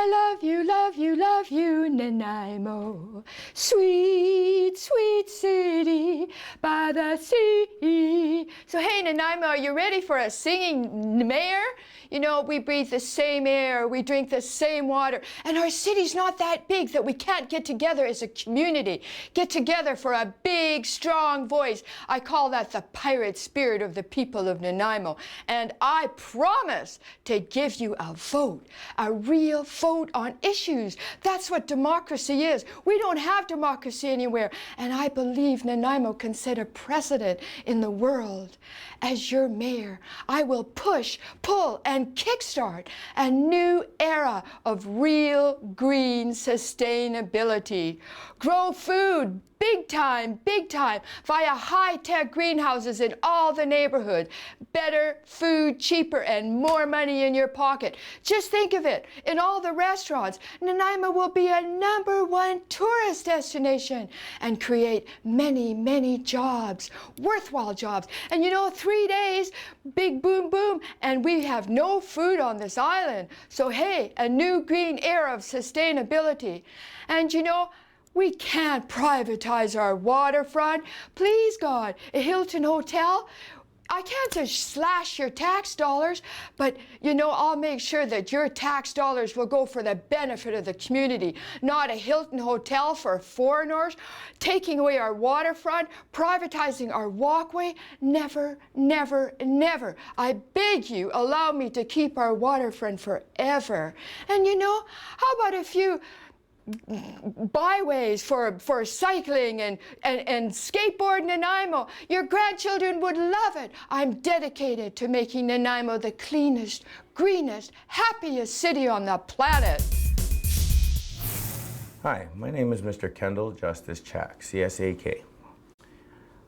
I love you, Nanaimo. Sweet, sweet city by the sea. So hey, Nanaimo, are you ready for a singing mayor? You know, we breathe the same air, we drink the same water, and our city's not that big that we can't get together as a community, get together for a big, strong voice. I call that the pirate spirit of the people of Nanaimo, and I promise to give you a vote, a real vote on issues. That's what democracy is. We don't have democracy anywhere, and I believe Nanaimo can set a precedent in the world. As your mayor, I will push, pull, and kickstart a new era of real green sustainability. Grow food, big time, via high-tech greenhouses in all the neighborhoods. Better food, cheaper, and more money in your pocket. Just think of it, in all the restaurants, Nanaimo will be a #1 tourist destination and create many, many jobs, worthwhile jobs. And you know, 3 days, big boom, boom, and we have no food on this island. So hey, a new green era of sustainability. And you know, we can't privatize our waterfront. Please, God, a Hilton hotel, I can't just slash your tax dollars, but you know, I'll make sure that your tax dollars will go for the benefit of the community, not a Hilton hotel for foreigners, taking away our waterfront, privatizing our walkway. Never, never, never. I beg you, allow me to keep our waterfront forever. And you know, how about a few byways for cycling and skateboard Nanaimo? Your grandchildren would love it. I'm dedicated to making Nanaimo the cleanest, greenest, happiest city on the planet. Hi, my name is Mr. Kendal Csak, CSAK.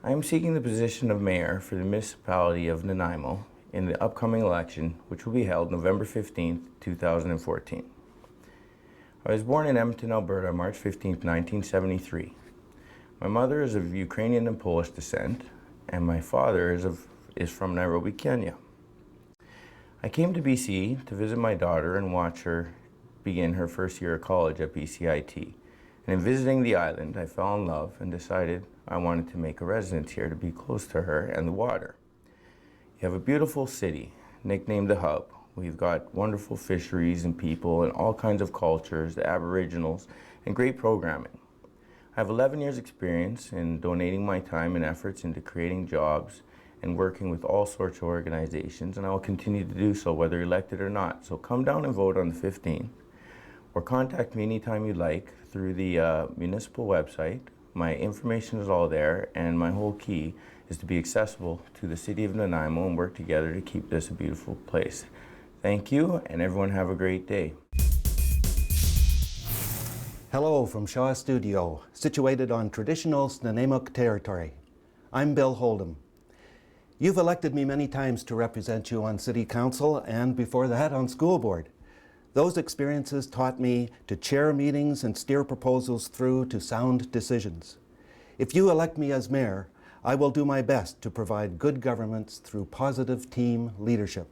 I am seeking the position of mayor for the municipality of Nanaimo in the upcoming election, which will be held November 15th, 2014. I was born in Edmonton, Alberta, March 15, 1973. My mother is of Ukrainian and Polish descent, and my father is from Nairobi, Kenya. I came to BC to visit my daughter and watch her begin her first year of college at BCIT. And in visiting the island, I fell in love and decided I wanted to make a residence here to be close to her and the water. You have a beautiful city, nicknamed the Hub. We've got wonderful fisheries and people and all kinds of cultures, the Aboriginals, and great programming. I have 11 years experience in donating my time and efforts into creating jobs and working with all sorts of organizations, and I will continue to do so whether elected or not. So come down and vote on the 15th, or contact me anytime you like through the municipal website. My information is all there, and my whole key is to be accessible to the city of Nanaimo and work together to keep this a beautiful place. Thank you, and everyone have a great day. Hello from Shaw Studio, situated on traditional Nanaimo territory. I'm Bill Holdom. You've elected me many times to represent you on City Council and before that on School Board. Those experiences taught me to chair meetings and steer proposals through to sound decisions. If you elect me as mayor, I will do my best to provide good governance through positive team leadership.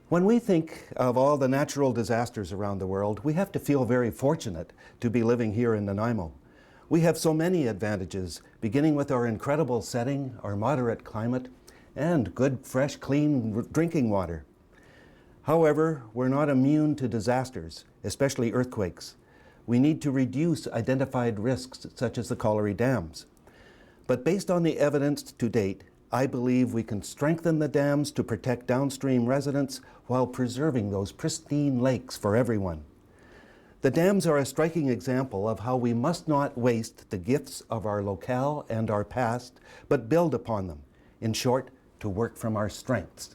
When we think of all the natural disasters around the world, we have to feel very fortunate to be living here in Nanaimo. We have so many advantages, beginning with our incredible setting, our moderate climate, and good, fresh, clean drinking water. However, we're not immune to disasters, especially earthquakes. We need to reduce identified risks, such as the colliery dams. But based on the evidence to date, I believe we can strengthen the dams to protect downstream residents while preserving those pristine lakes for everyone. The dams are a striking example of how we must not waste the gifts of our locale and our past, but build upon them. In short, to work from our strengths.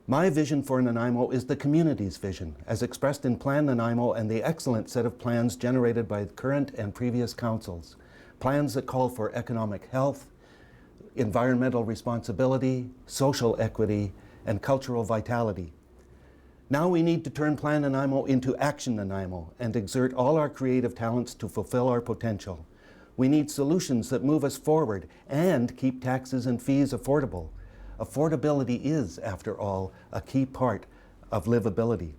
My vision for Nanaimo is the community's vision, as expressed in Plan Nanaimo and the excellent set of plans generated by current and previous councils. Plans that call for economic health, environmental responsibility, social equity, and cultural vitality. Now we need to turn Plan Nanaimo into Action Nanaimo and exert all our creative talents to fulfill our potential. We need solutions that move us forward and keep taxes and fees affordable. Affordability is, after all, a key part of livability.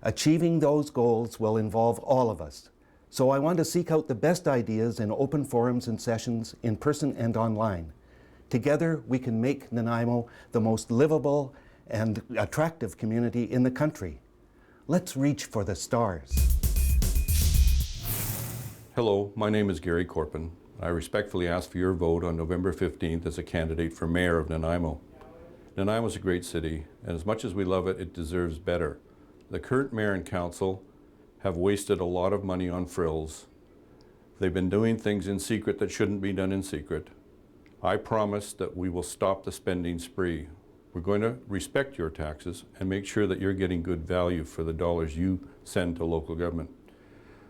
Achieving those goals will involve all of us. So I want to seek out the best ideas in open forums and sessions in person and online. Together, we can make Nanaimo the most livable and attractive community in the country. Let's reach for the stars. Hello, my name is Gary Korpan. I respectfully ask for your vote on November 15th as a candidate for mayor of Nanaimo. Nanaimo is a great city, and as much as we love it, it deserves better. The current mayor and council have wasted a lot of money on frills. They've been doing things in secret that shouldn't be done in secret. I promise that we will stop the spending spree. We're going to respect your taxes and make sure that you're getting good value for the dollars you send to local government.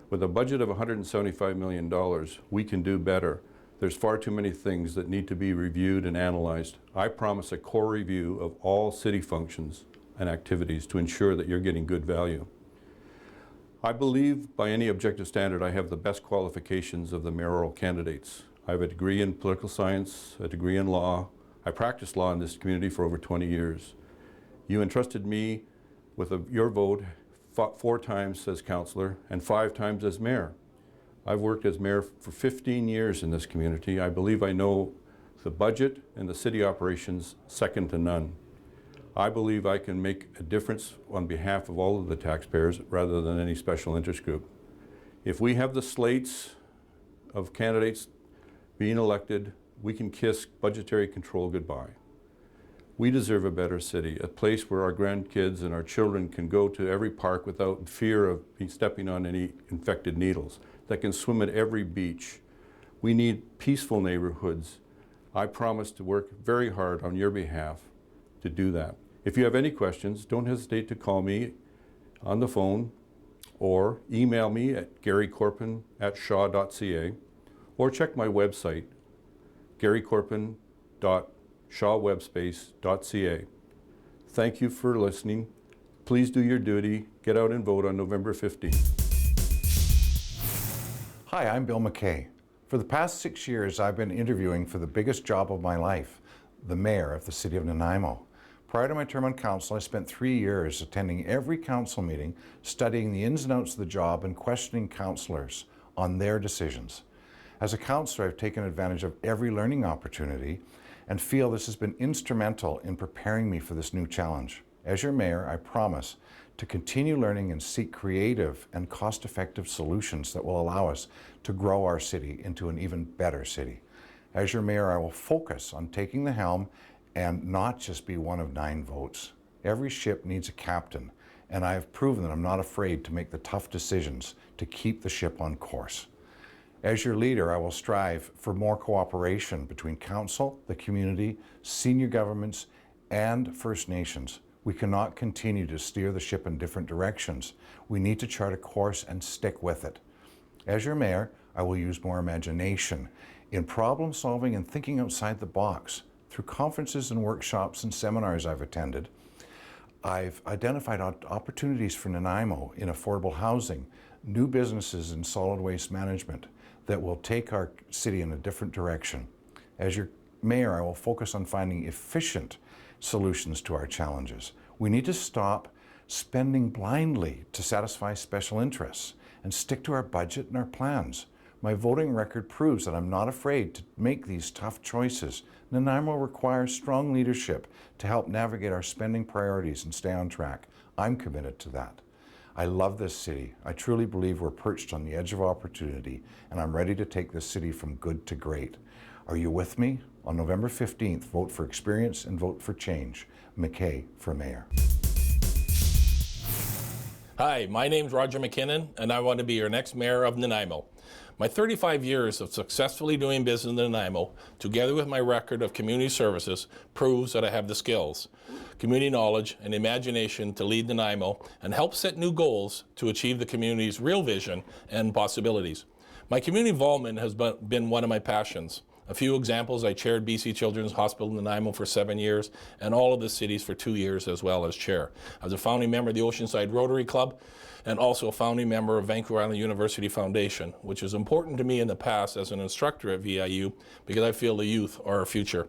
With a budget of $175 million, we can do better. There's far too many things that need to be reviewed and analyzed. I promise a core review of all city functions and activities to ensure that you're getting good value. I believe by any objective standard I have the best qualifications of the mayoral candidates. I have a degree in political science, a degree in law. I practiced law in this community for over 20 years. You entrusted me with your vote 4 times as councillor and 5 times as mayor. I've worked as mayor for 15 years in this community. I believe I know the budget and the city operations second to none. I believe I can make a difference on behalf of all of the taxpayers rather than any special interest group. If we have the slates of candidates being elected, we can kiss budgetary control goodbye. We deserve a better city, a place where our grandkids and our children can go to every park without fear of stepping on any infected needles, that can swim at every beach. We need peaceful neighborhoods. I promise to work very hard on your behalf to do that. If you have any questions, don't hesitate to call me on the phone or email me at garykorpan@shaw.ca or check my website, garykorpan.shawwebspace.ca. Thank you for listening. Please do your duty. Get out and vote on November 15th. Hi, I'm Bill McKay. For the past 6 years, I've been interviewing for the biggest job of my life, the mayor of the city of Nanaimo. Prior to my term on council, I spent 3 years attending every council meeting, studying the ins and outs of the job and questioning councillors on their decisions. As a councillor, I've taken advantage of every learning opportunity and feel this has been instrumental in preparing me for this new challenge. As your mayor, I promise to continue learning and seek creative and cost-effective solutions that will allow us to grow our city into an even better city. As your mayor, I will focus on taking the helm and not just be one of 9 votes. Every ship needs a captain, and I have proven that I'm not afraid to make the tough decisions to keep the ship on course. As your leader, I will strive for more cooperation between council, the community, senior governments, and First Nations. We cannot continue to steer the ship in different directions. We need to chart a course and stick with it. As your mayor, I will use more imagination in problem solving and thinking outside the box. Through conferences and workshops and seminars I've attended, I've identified opportunities for Nanaimo in affordable housing, new businesses in solid waste management that will take our city in a different direction. As your mayor, I will focus on finding efficient solutions to our challenges. We need to stop spending blindly to satisfy special interests and stick to our budget and our plans. My voting record proves that I'm not afraid to make these tough choices. Nanaimo requires strong leadership to help navigate our spending priorities and stay on track. I'm committed to that. I love this city. I truly believe we're perched on the edge of opportunity, and I'm ready to take this city from good to great. Are you with me? On November 15th, vote for experience and vote for change. McKay for mayor. Hi, my name's Roger McKinnon, and I want to be your next mayor of Nanaimo. My 35 years of successfully doing business in Nanaimo, together with my record of community services, proves that I have the skills, community knowledge, and imagination to lead Nanaimo and help set new goals to achieve the community's real vision and possibilities. My community involvement has been one of my passions. A few examples: I chaired BC Children's Hospital in Nanaimo for 7 years, and all of the cities for 2 years as well as chair. I was a founding member of the Oceanside Rotary Club, and also a founding member of Vancouver Island University Foundation, which is important to me in the past as an instructor at VIU because I feel the youth are our future.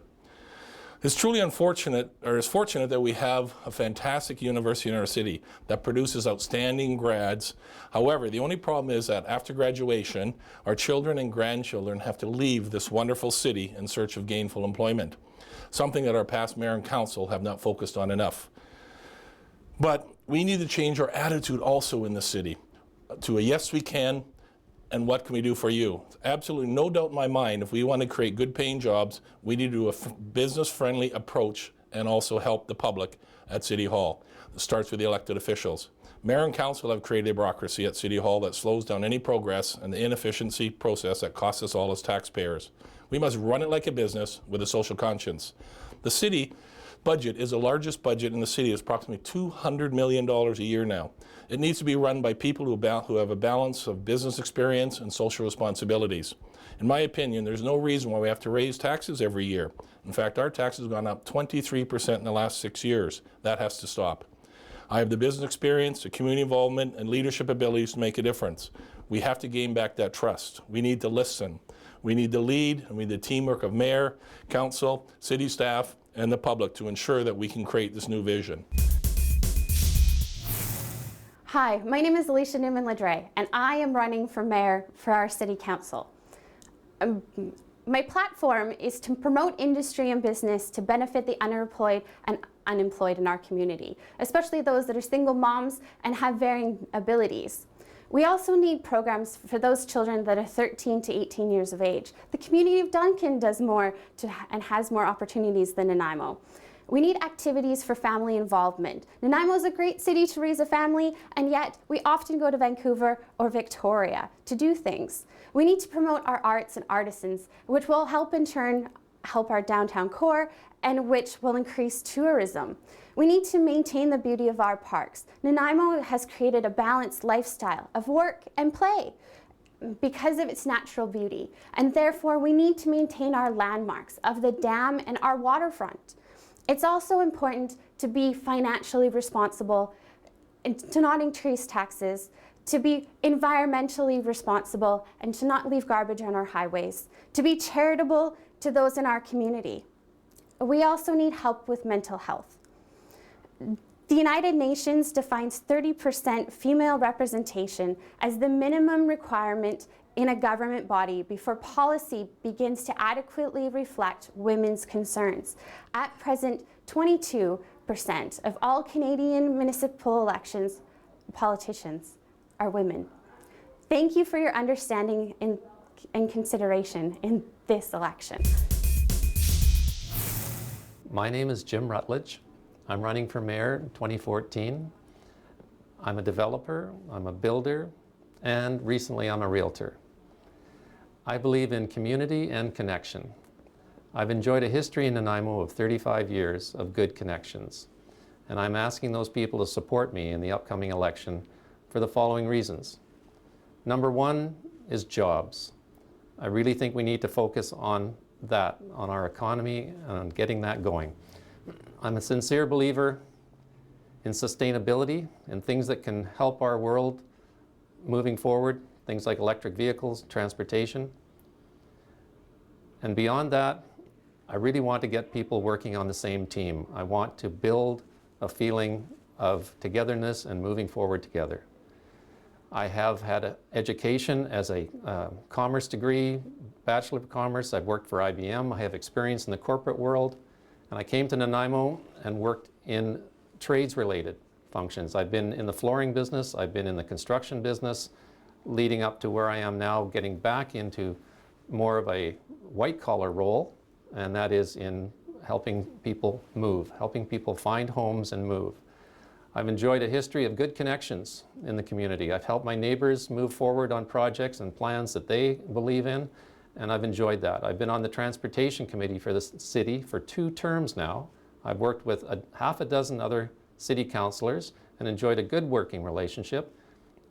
It's truly unfortunate, or it's fortunate that we have a fantastic university in our city that produces outstanding grads. However, the only problem is that after graduation, our children and grandchildren have to leave this wonderful city in search of gainful employment, something that our past mayor and council have not focused on enough. But we need to change our attitude also in the city to a yes we can, and what can we do for you? Absolutely no doubt in my mind, if we want to create good paying jobs, we need to do a business-friendly approach and also help the public at City Hall. It starts with the elected officials. Mayor and council have created a bureaucracy at City Hall that slows down any progress and the inefficiency process that costs us all as taxpayers. We must run it like a business with a social conscience. The city budget is the largest budget in the city. It's approximately $200 million a year now. It needs to be run by people who have a balance of business experience and social responsibilities. In my opinion, there's no reason why we have to raise taxes every year. In fact, our taxes have gone up 23% in the last 6 years. That has to stop. I have the business experience, the community involvement, and leadership abilities to make a difference. We have to gain back that trust. We need to listen. We need to lead, and we need the teamwork of mayor, council, city staff, and the public to ensure that we can create this new vision. Hi, my name is Alisha Neumann-Ladret, and I am running for mayor for our city council. My platform is to promote industry and business to benefit the underemployed and unemployed in our community, especially those that are single moms and have varying abilities. We also need programs for those children that are 13 to 18 years of age. The community of Duncan does more and has more opportunities than Nanaimo. We need activities for family involvement. Nanaimo is a great city to raise a family, and yet we often go to Vancouver or Victoria to do things. We need to promote our arts and artisans, which will help in turn help our downtown core and which will increase tourism. We need to maintain the beauty of our parks. Nanaimo has created a balanced lifestyle of work and play because of its natural beauty, and therefore we need to maintain our landmarks of the dam and our waterfront. It's also important to be financially responsible and to not increase taxes, to be environmentally responsible and to not leave garbage on our highways, to be charitable to those in our community. We also need help with mental health. The United Nations defines 30% female representation as the minimum requirement in a government body before policy begins to adequately reflect women's concerns. At present, 22% of all Canadian municipal elections politicians are women. Thank you for your understanding and consideration in this election. My name is Jim Rutledge. I'm running for mayor in 2014. I'm a developer, I'm a builder, and recently I'm a realtor. I believe in community and connection. I've enjoyed a history in Nanaimo of 35 years of good connections, and I'm asking those people to support me in the upcoming election for the following reasons. Number one is jobs. I really think we need to focus on that, on our economy and on getting that going. I'm a sincere believer in sustainability and things that can help our world moving forward, things like electric vehicles, transportation. And beyond that, I really want to get people working on the same team. I want to build a feeling of togetherness and moving forward together. I have had an education as a commerce degree, Bachelor of Commerce. I've worked for IBM. I have experience in the corporate world. And I came to Nanaimo and worked in trades-related functions. I've been in the flooring business. I've been in the construction business, leading up to where I am now, getting back into more of a white-collar role, and that is in helping people move, helping people find homes and move. I've enjoyed a history of good connections in the community. I've helped my neighbors move forward on projects and plans that they believe in, and I've enjoyed that. I've been on the transportation committee for the city for 2 terms now. I've worked with half a dozen other city councilors and enjoyed a good working relationship.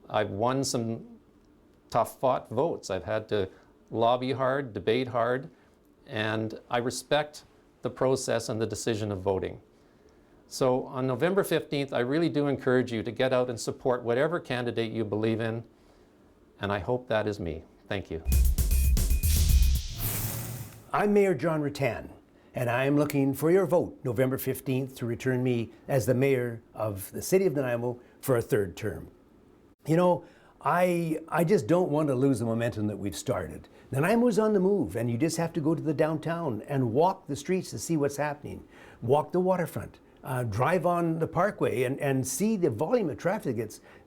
I've won some tough-fought votes. I've had to lobby hard, debate hard, and I respect the process and the decision of voting. So on November 15th, I really do encourage you to get out and support whatever candidate you believe in, and I hope that is me. Thank you. I'm Mayor John Ruttan, and I am looking for your vote November 15th to return me as the mayor of the city of Nanaimo for a third term. You know, I just don't want to lose the momentum that we've started. Nanaimo's on the move, and you just have to go to the downtown and walk the streets to see what's happening. Walk the waterfront. Drive on the parkway and see the volume of traffic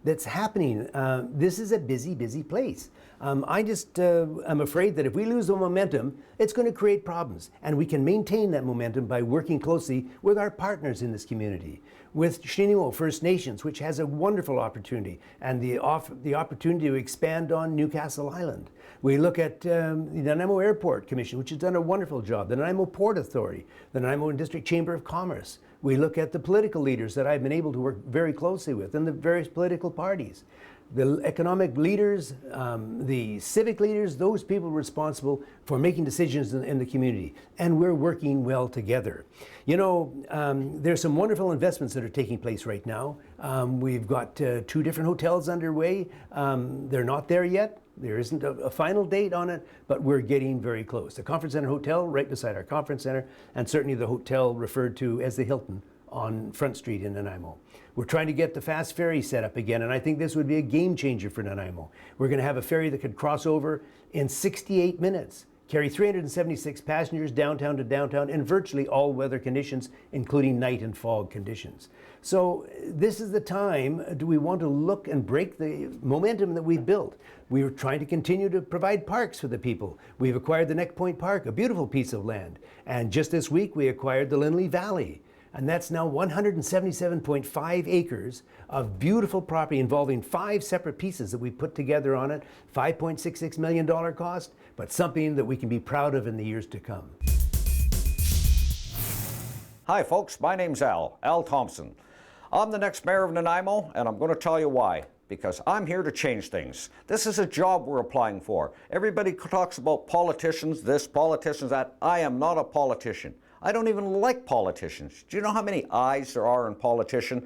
that's happening. This is a busy, busy place. I'm afraid that if we lose the momentum, it's going to create problems. And we can maintain that momentum by working closely with our partners in this community, with Nanaimo First Nations, which has a wonderful opportunity, and the opportunity to expand on Newcastle Island. We look at the Nanaimo Airport Commission, which has done a wonderful job, the Nanaimo Port Authority, the Nanaimo District Chamber of Commerce. We look at the political leaders that I've been able to work very closely with in the various political parties. The economic leaders, the civic leaders, those people responsible for making decisions in the community. And we're working well together. You know, there's some wonderful investments that are taking place right now. We've got 2 different hotels underway. They're not there yet. There isn't a final date on it, but we're getting very close. The Conference Center Hotel right beside our Conference Center, and certainly the hotel referred to as the Hilton on Front Street in Nanaimo. We're trying to get the fast ferry set up again, and I think this would be a game changer for Nanaimo. We're going to have a ferry that could cross over in 68 minutes, carry 376 passengers downtown to downtown in virtually all weather conditions, including night and fog conditions. So this is the time, do we want to look and break the momentum that we've built? We are trying to continue to provide parks for the people. We've acquired the Neck Point Park, a beautiful piece of land. And just this week, we acquired the Lindley Valley. And that's now 177.5 acres of beautiful property involving 5 separate pieces that we put together on it, $5.66 million cost, but something that we can be proud of in the years to come. Hi folks, my name's Al Thompson. I'm the next mayor of Nanaimo, and I'm going to tell you why. Because I'm here to change things. This is a job we're applying for. Everybody talks about politicians this, politicians that. I am not a politician. I don't even like politicians. Do you know how many I's there are in politician?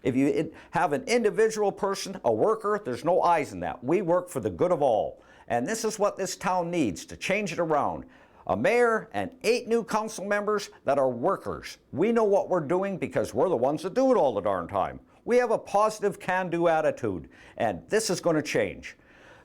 If you have an individual person, a worker, there's no I's in that. We work for the good of all. And this is what this town needs to change it around. A mayor and 8 new council members that are workers. We know what we're doing because we're the ones that do it all the darn time. We have a positive can-do attitude, and this is going to change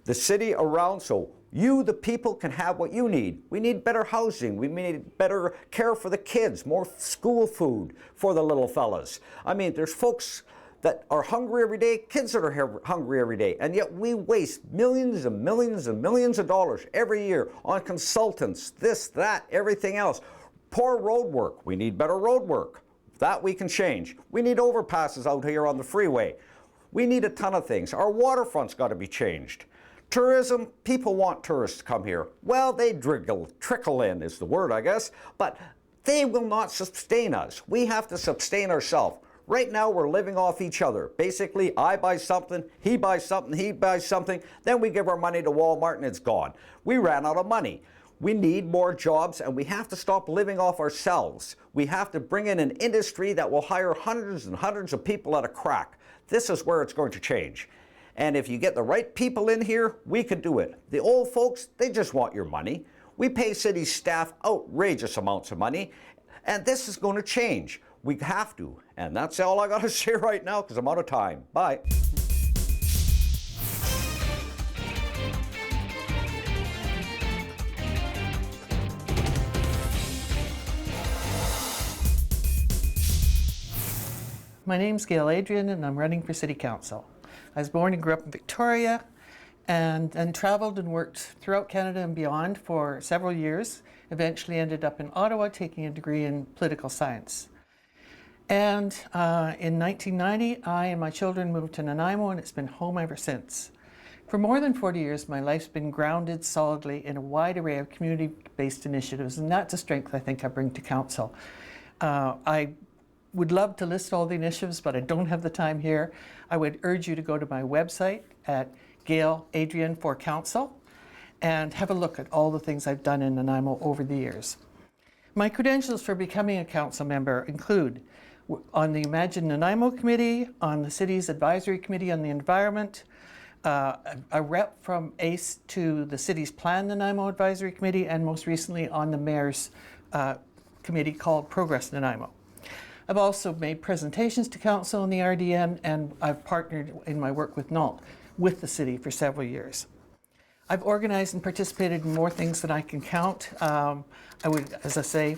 the city around so you, the people, can have what you need. We need better housing. We need better care for the kids, more school food for the little fellas. I mean, there's folks that are hungry every day, kids that are hungry every day, and yet we waste millions and millions and millions of dollars every year on consultants, this, that, everything else. Poor road work. We need better road work. That we can change. We need overpasses out here on the freeway. We need a ton of things. Our waterfront's got to be changed. Tourism, people want tourists to come here. Well, they trickle in is the word, I guess, but they will not sustain us. We have to sustain ourselves. Right now, we're living off each other. Basically, I buy something, he buys something, he buys something, then we give our money to Walmart and it's gone. We ran out of money. We need more jobs, and we have to stop living off ourselves. We have to bring in an industry that will hire hundreds and hundreds of people at a crack. This is where it's going to change. And if you get the right people in here, we can do it. The old folks, they just want your money. We pay city staff outrageous amounts of money, and this is going to change. We have to. And that's all I got to say right now because I'm out of time. Bye. My name's Gail Adrienne, and I'm running for City Council. I was born and grew up in Victoria, and traveled and worked throughout Canada and beyond for several years. Eventually ended up in Ottawa taking a degree in political science. And in 1990, I and my children moved to Nanaimo, and it's been home ever since. For more than 40 years, my life's been grounded solidly in a wide array of community-based initiatives, and that's a strength I think I bring to Council. I would love to list all the initiatives, but I don't have the time here. I would urge you to go to my website at Gail Adrienne for Council and have a look at all the things I've done in Nanaimo over the years. My credentials for becoming a council member include on the Imagine Nanaimo Committee, on the city's advisory committee on the environment, a rep from ACE to the city's Plan Nanaimo Advisory Committee, and most recently on the mayor's committee called Progress Nanaimo. I've also made presentations to council in the RDN, and I've partnered in my work with NALT with the city for several years. I've organized and participated in more things than I can count. I would, as I say,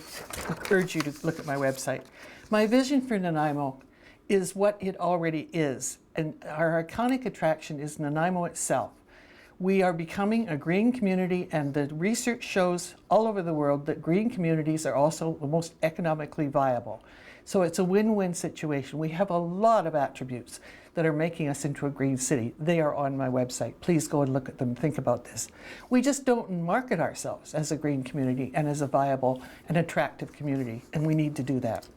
urge you to look at my website. My vision for Nanaimo is what it already is, and our iconic attraction is Nanaimo itself. We are becoming a green community, and the research shows all over the world that green communities are also the most economically viable. So it's a win-win situation. We have a lot of attributes that are making us into a green city. They are on my website. Please go and look at them, think about this. We just don't market ourselves as a green community and as a viable and attractive community, and we need to do that.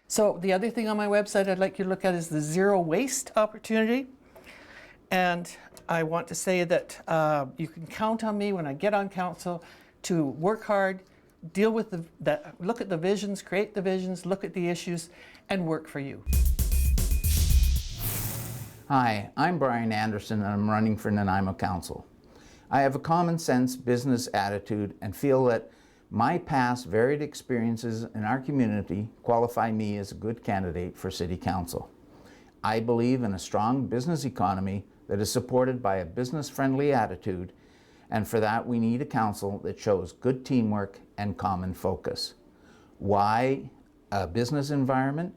So the other thing on my website I'd like you to look at is the zero waste opportunity. And I want to say that you can count on me when I get on council to work hard, deal with look at the visions, create the visions, look at the issues, and work for you. Hi, I'm Brian Anderson, and I'm running for Nanaimo Council. I have a common sense business attitude and feel that my past varied experiences in our community qualify me as a good candidate for City Council. I believe in a strong business economy that is supported by a business-friendly attitude, and for that we need a council that shows good teamwork and common focus. Why a business environment?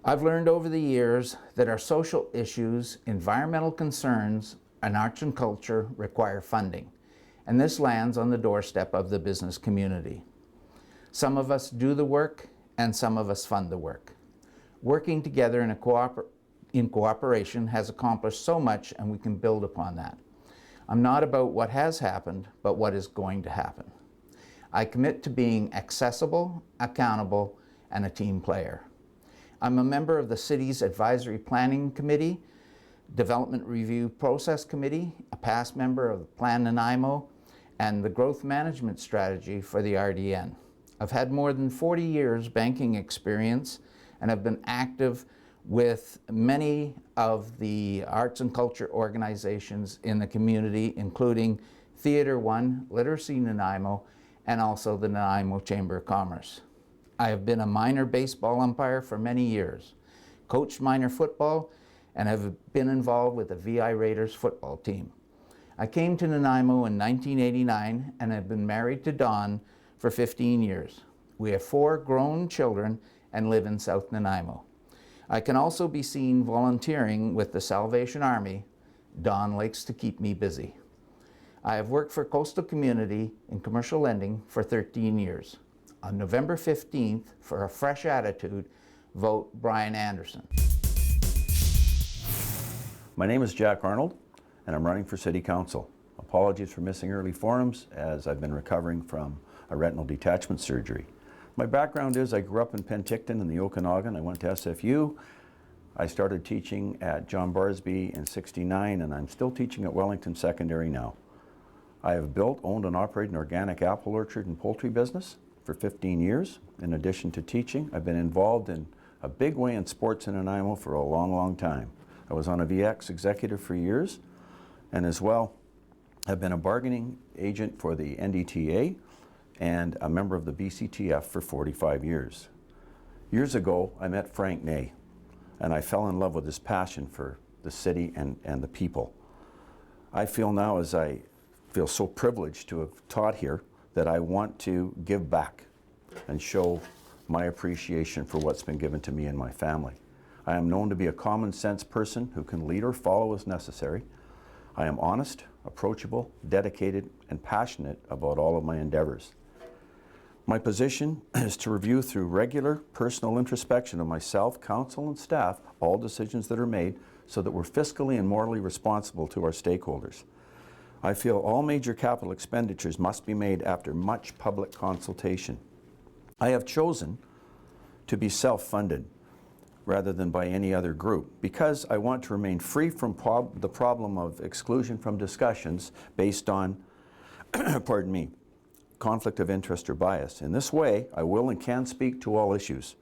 I've learned over the years that our social issues, environmental concerns, and arts and culture require funding, and this lands on the doorstep of the business community. Some of us do the work, and some of us fund the work. Working together in cooperation has accomplished so much, and we can build upon that. I'm not about what has happened, but what is going to happen. I commit to being accessible, accountable, and a team player. I'm a member of the city's Advisory Planning Committee, Development Review Process Committee, a past member of Plan Nanaimo, and the Growth Management Strategy for the RDN. I've had more than 40 years banking experience, and have been active with many of the arts and culture organizations in the community, including Theatre One, Literacy Nanaimo, and also the Nanaimo Chamber of Commerce. I have been a minor baseball umpire for many years, coached minor football, and have been involved with the VI Raiders football team. I came to Nanaimo in 1989 and have been married to Dawn for 15 years. We have 4 grown children and live in South Nanaimo. I can also be seen volunteering with the Salvation Army. Dawn likes to keep me busy. I have worked for Coastal Community in commercial lending for 13 years. On November 15th, for a fresh attitude, vote Brian Anderson. My name is Jack Arnold, and I'm running for City Council. Apologies for missing early forums, as I've been recovering from a retinal detachment surgery. My background is I grew up in Penticton in the Okanagan. I went to SFU. I started teaching at John Barsby in '69, and I'm still teaching at Wellington Secondary now. I have built, owned, and operated an organic apple orchard and poultry business for 15 years. In addition to teaching, I've been involved in a big way in sports in Nanaimo for a long, long time. I was on a VX executive for years, and as well, I've been a bargaining agent for the NDTA and a member of the BCTF for 45 years. Years ago, I met Frank Ney, and I fell in love with his passion for the city and the people. I feel now, as I feel so privileged to have taught here, that I want to give back and show my appreciation for what's been given to me and my family. I am known to be a common sense person who can lead or follow as necessary. I am honest, approachable, dedicated, and passionate about all of my endeavors. My position is to review through regular personal introspection of myself, council, and staff all decisions that are made so that we're fiscally and morally responsible to our stakeholders. I feel all major capital expenditures must be made after much public consultation. I have chosen to be self-funded rather than by any other group because I want to remain free from the problem of exclusion from discussions based on, pardon me, conflict of interest or bias. In this way, I will and can speak to all issues,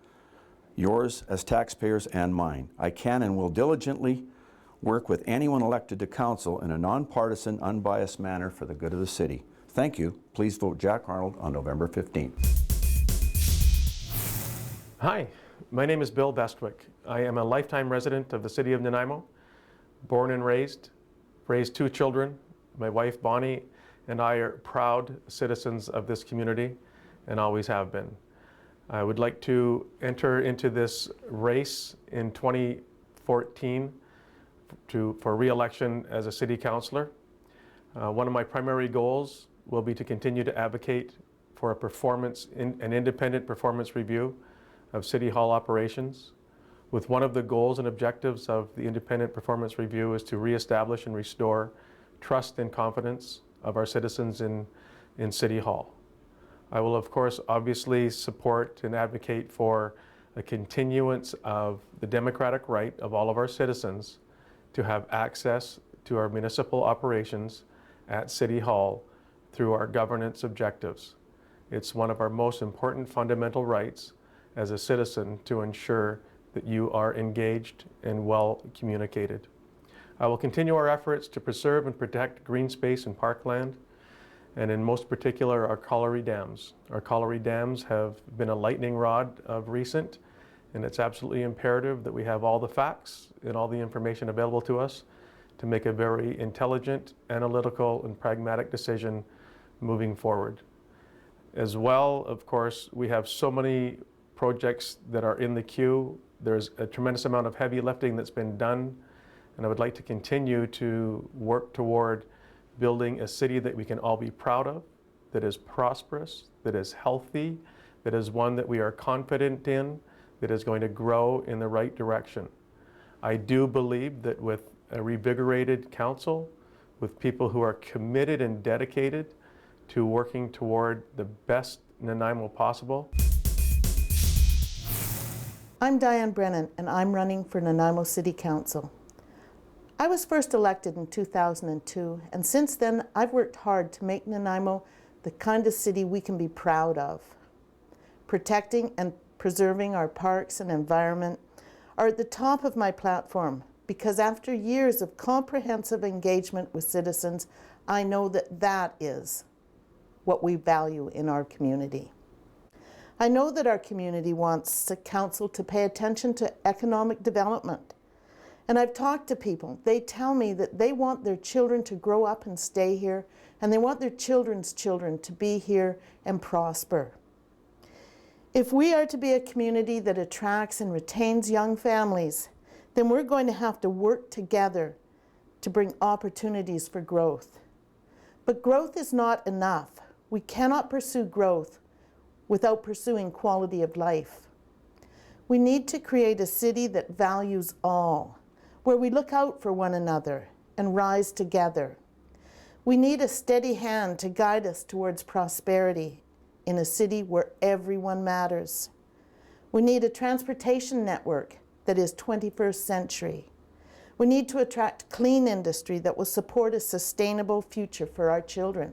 yours as taxpayers and mine. I can and will diligently work with anyone elected to council in a nonpartisan, unbiased manner for the good of the city. Thank you. Please vote Jack Arnold on November 15th. Hi, my name is Bill Bestwick. I am a lifetime resident of the city of Nanaimo, born and raised 2 children. My wife Bonnie and I are proud citizens of this community and always have been. I would like to enter into this race in 2014 for re-election as a city councillor. One of my primary goals will be to continue to advocate for an independent performance review of City Hall operations, with one of the goals and objectives of the independent performance review is to reestablish and restore trust and confidence of our citizens in City Hall. I will, of course, obviously support and advocate for a continuance of the democratic right of all of our citizens to have access to our municipal operations at City Hall through our governance objectives. It's one of our most important fundamental rights as a citizen to ensure that you are engaged and well communicated. I will continue our efforts to preserve and protect green space and parkland, and in most particular our colliery dams. Our colliery dams have been a lightning rod of recent, and it's absolutely imperative that we have all the facts and all the information available to us to make a very intelligent, analytical, and pragmatic decision moving forward. As well, of course, we have so many projects that are in the queue. There's a tremendous amount of heavy lifting that's been done, and I would like to continue to work toward building a city that we can all be proud of, that is prosperous, that is healthy, that is one that we are confident in, that is going to grow in the right direction. I do believe that with a revigorated council, with people who are committed and dedicated to working toward the best Nanaimo possible. I'm Diane Brennan, and I'm running for Nanaimo City Council. I was first elected in 2002, and since then I've worked hard to make Nanaimo the kind of city we can be proud of. Protecting and preserving our parks and environment are at the top of my platform, because after years of comprehensive engagement with citizens, I know that that is what we value in our community. I know that our community wants the council to pay attention to economic development. And I've talked to people. They tell me that they want their children to grow up and stay here, and they want their children's children to be here and prosper. If we are to be a community that attracts and retains young families, then we're going to have to work together to bring opportunities for growth. But growth is not enough. We cannot pursue growth without pursuing quality of life. We need to create a city that values all, where we look out for one another and rise together. We need a steady hand to guide us towards prosperity in a city where everyone matters. We need a transportation network that is 21st century. We need to attract clean industry that will support a sustainable future for our children.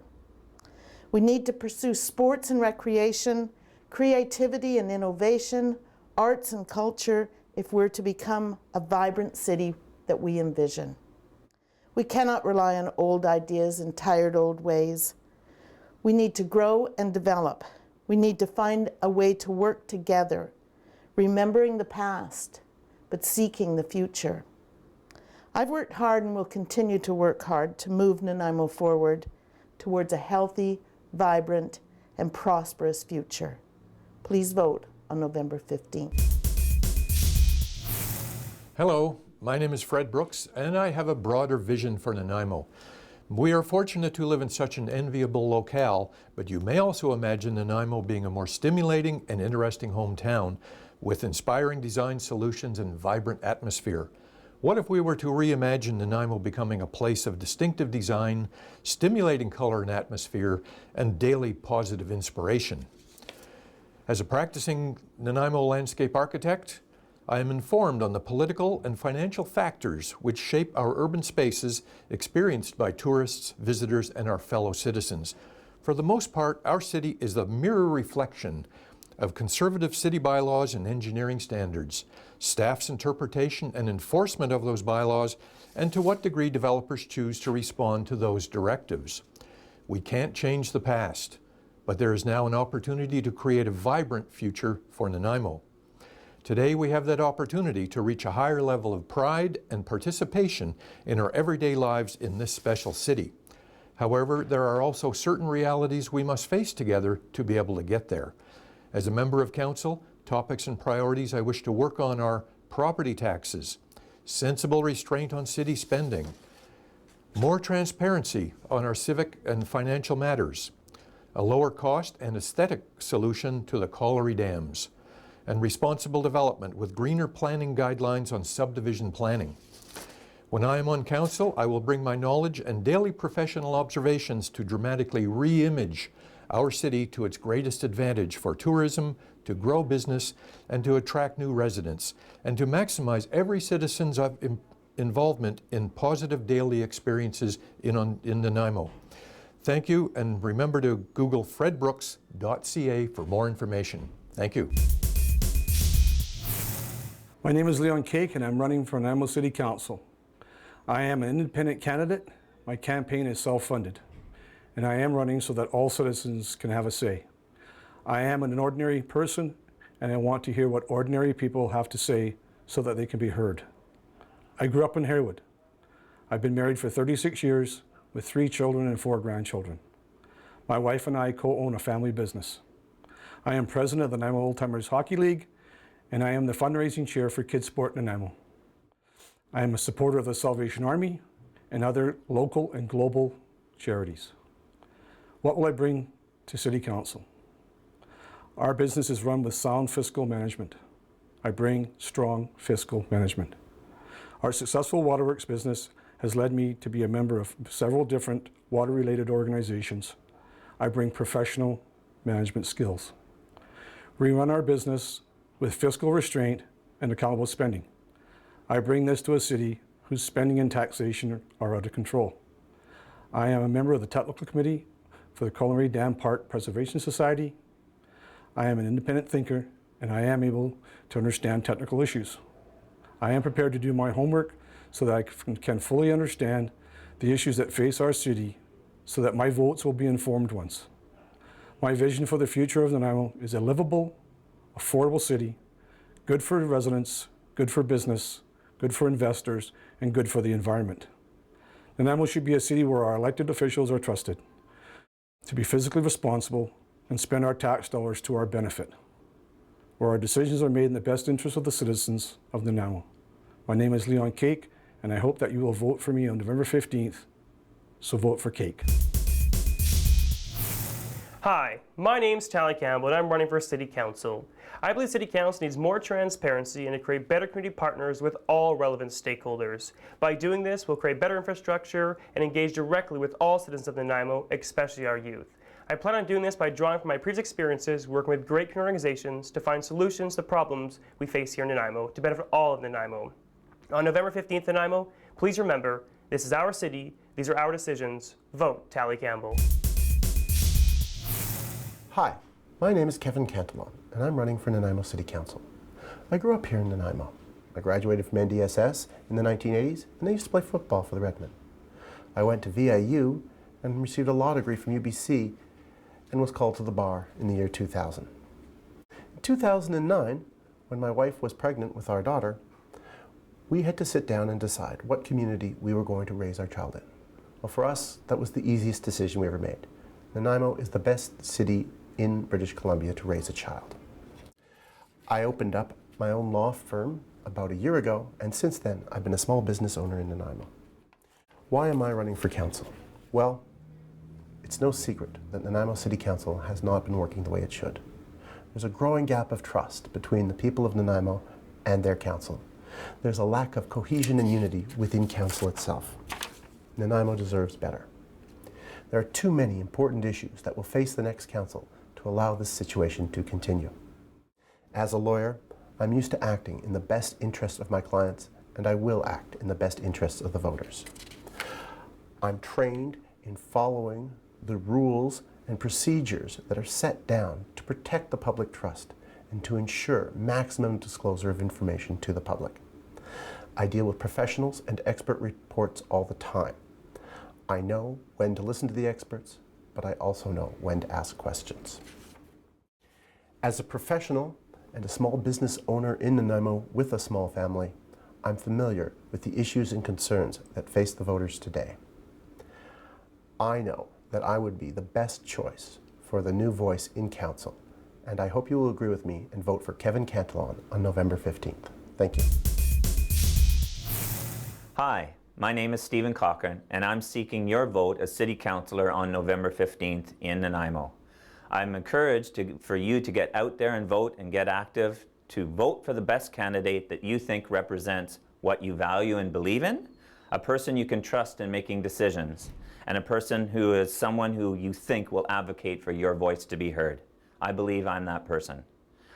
We need to pursue sports and recreation, creativity and innovation, arts and culture, if we're to become a vibrant city that we envision. We cannot rely on old ideas and tired old ways. We need to grow and develop. We need to find a way to work together, remembering the past, but seeking the future. I've worked hard and will continue to work hard to move Nanaimo forward towards a healthy, vibrant, and prosperous future. Please vote on November 15th. Hello, my name is Fred Brooks, and I have a broader vision for Nanaimo. We are fortunate to live in such an enviable locale, but you may also imagine Nanaimo being a more stimulating and interesting hometown with inspiring design solutions and vibrant atmosphere. What if we were to reimagine Nanaimo becoming a place of distinctive design, stimulating color and atmosphere, and daily positive inspiration? As a practicing Nanaimo landscape architect, I am informed on the political and financial factors which shape our urban spaces experienced by tourists, visitors, and our fellow citizens. For the most part, our city is the mirror reflection of conservative city bylaws and engineering standards, staff's interpretation and enforcement of those bylaws, and to what degree developers choose to respond to those directives. We can't change the past, but there is now an opportunity to create a vibrant future for Nanaimo. Today we have that opportunity to reach a higher level of pride and participation in our everyday lives in this special city. However, there are also certain realities we must face together to be able to get there. As a member of council, topics and priorities I wish to work on are property taxes, sensible restraint on city spending, more transparency on our civic and financial matters, a lower cost and aesthetic solution to the colliery dams, and responsible development with greener planning guidelines on subdivision planning. When I am on council, I will bring my knowledge and daily professional observations to dramatically re-image our city to its greatest advantage for tourism, to grow business, and to attract new residents, and to maximize every citizen's involvement in positive daily experiences in Nanaimo. Thank you, and remember to Google fredbrooks.ca for more information. Thank you. My name is Leon Cake, and I'm running for Nanaimo City Council. I am an independent candidate. My campaign is self-funded, and I am running so that all citizens can have a say. I am an ordinary person, and I want to hear what ordinary people have to say so that they can be heard. I grew up in Harewood. I've been married for 36 years with 3 children and 4 grandchildren. My wife and I co-own a family business. I am president of the Nanaimo Old Timers Hockey League, and I am the fundraising chair for Kids Sport Nanaimo. I am a supporter of the Salvation Army and other local and global charities. What will I bring to City Council? Our business is run with sound fiscal management. I bring strong fiscal management. Our successful waterworks business has led me to be a member of several different water-related organizations. I bring professional management skills. We run our business with fiscal restraint and accountable spending. I bring this to a city whose spending and taxation are out of control. I am a member of the technical committee for the Culinary Dam Park Preservation Society. I am an independent thinker, and I am able to understand technical issues. I am prepared to do my homework so that I can fully understand the issues that face our city so that my votes will be informed ones. My vision for the future of Nanaimo is a livable, affordable city, good for residents, good for business, good for investors, and good for the environment. Nanaimo should be a city where our elected officials are trusted to be physically responsible and spend our tax dollars to our benefit, where our decisions are made in the best interest of the citizens of Nanaimo. My name is Leon Cake, and I hope that you will vote for me on November 15th, so vote for Cake. Hi, my name's Tali Campbell, and I'm running for City Council. I believe City Council needs more transparency and to create better community partners with all relevant stakeholders. By doing this, we'll create better infrastructure and engage directly with all citizens of Nanaimo, especially our youth. I plan on doing this by drawing from my previous experiences working with great community organizations to find solutions to problems we face here in Nanaimo to benefit all of Nanaimo. On November 15th, Nanaimo, please remember, this is our city, these are our decisions. Vote Tali Campbell. Hi, my name is Kevin Cantelon, and I'm running for Nanaimo City Council. I grew up here in Nanaimo. I graduated from NDSS in the 1980s, and I used to play football for the Redmen. I went to VIU and received a law degree from UBC and was called to the bar in the year 2000. In 2009, when my wife was pregnant with our daughter, we had to sit down and decide what community we were going to raise our child in. Well, for us, that was the easiest decision we ever made. Nanaimo is the best city in British Columbia to raise a child. I opened up my own law firm about a year ago, and since then, I've been a small business owner in Nanaimo. Why am I running for council? Well, it's no secret that Nanaimo City Council has not been working the way it should. There's a growing gap of trust between the people of Nanaimo and their council. There's a lack of cohesion and unity within council itself. Nanaimo deserves better. There are too many important issues that will face the next council to allow this situation to continue. As a lawyer, I'm used to acting in the best interests of my clients, and I will act in the best interests of the voters. I'm trained in following the rules and procedures that are set down to protect the public trust and to ensure maximum disclosure of information to the public. I deal with professionals and expert reports all the time. I know when to listen to the experts, but I also know when to ask questions. As a professional and a small business owner in Nanaimo with a small family, I'm familiar with the issues and concerns that face the voters today. I know that I would be the best choice for the new voice in council, and I hope you will agree with me and vote for Kevin Cantelon on November 15th. Thank you. Hi, my name is Stephen Cochrane, and I'm seeking your vote as City Councillor on November 15th in Nanaimo. I'm encouraged for you to get out there and vote and get active, to vote for the best candidate that you think represents what you value and believe in, a person you can trust in making decisions, and a person who is someone who you think will advocate for your voice to be heard. I believe I'm that person.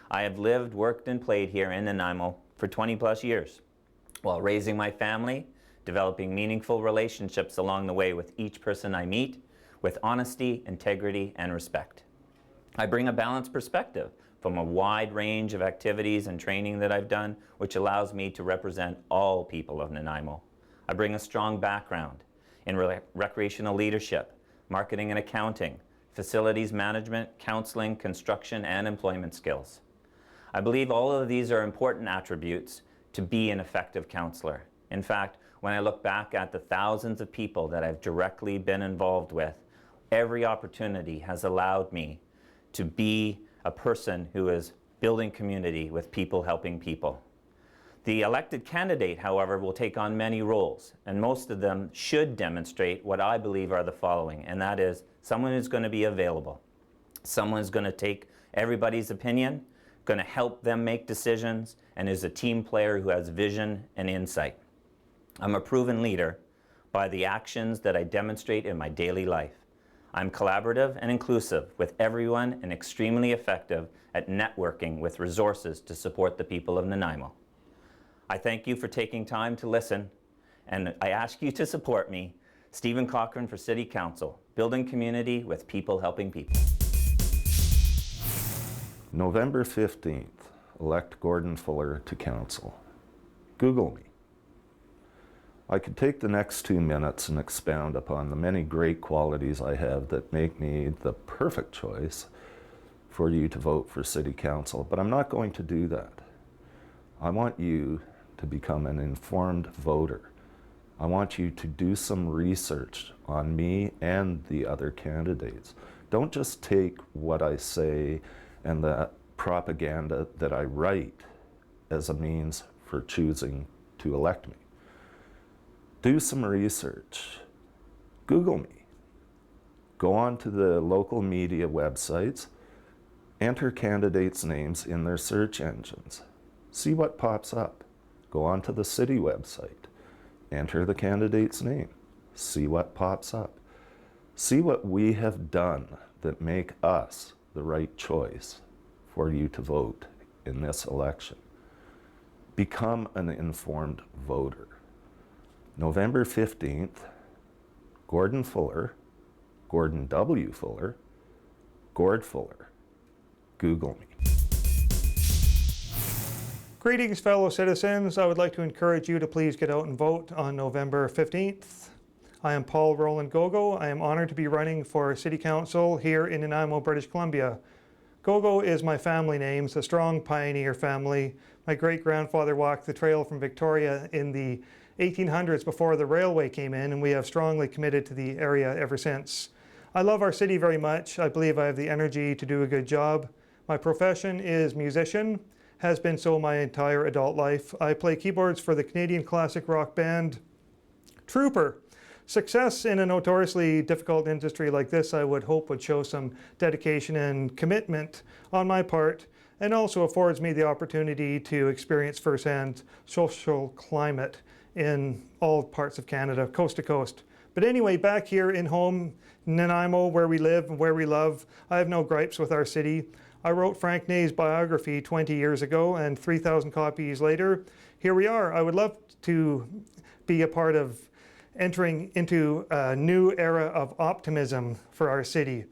I have lived, worked, and played here in Nanaimo for 20+ years, while raising my family, developing meaningful relationships along the way with each person I meet, with honesty, integrity, and respect. I bring a balanced perspective from a wide range of activities and training that I've done, which allows me to represent all people of Nanaimo. I bring a strong background in recreational leadership, marketing and accounting, facilities management, counseling, construction, and employment skills. I believe all of these are important attributes to be an effective counselor. In fact, when I look back at the thousands of people that I've directly been involved with, every opportunity has allowed me to be a person who is building community with people helping people. The elected candidate, however, will take on many roles, and most of them should demonstrate what I believe are the following, and that is someone who's going to be available, someone who's going to take everybody's opinion, going to help them make decisions, and is a team player who has vision and insight. I'm a proven leader by the actions that I demonstrate in my daily life. I'm collaborative and inclusive with everyone and extremely effective at networking with resources to support the people of Nanaimo. I thank you for taking time to listen, and I ask you to support me, Stephen Cochrane for City Council, building community with people helping people. November 15th, elect Gordon Fuller to council. Google me. I could take the next 2 minutes and expound upon the many great qualities I have that make me the perfect choice for you to vote for City Council, but I'm not going to do that. I want you to become an informed voter. I want you to do some research on me and the other candidates. Don't just take what I say and the propaganda that I write as a means for choosing to elect me. Do some research. Google me. Go on to the local media websites, enter candidates' names in their search engines. See what pops up. Go on to the city website, enter the candidate's name, see what pops up. See what we have done that make us the right choice for you to vote in this election. Become an informed voter. November 15th, Gordon Fuller, Gordon W. Fuller, Gord Fuller. Google me. Greetings, fellow citizens. I would like to encourage you to please get out and vote on November 15th. I am Paul Roland Gogo. I am honored to be running for City Council here in Nanaimo, British Columbia. Gogo is my family name. It's a strong pioneer family. My great-grandfather walked the trail from Victoria in the 1800s before the railway came in, and we have strongly committed to the area ever since. I love our city very much. I believe I have the energy to do a good job. My profession is musician, has been so my entire adult life. I play keyboards for the Canadian classic rock band Trooper. Success in a notoriously difficult industry like this, I would hope, would show some dedication and commitment on my part, and also affords me the opportunity to experience firsthand social climate in all parts of Canada, coast to coast. But anyway, back here in home, Nanaimo, where we live and where we love, I have no gripes with our city. I wrote Frank Ney's biography 20 years ago, and 3,000 copies later, here we are. I would love to be a part of entering into a new era of optimism for our city.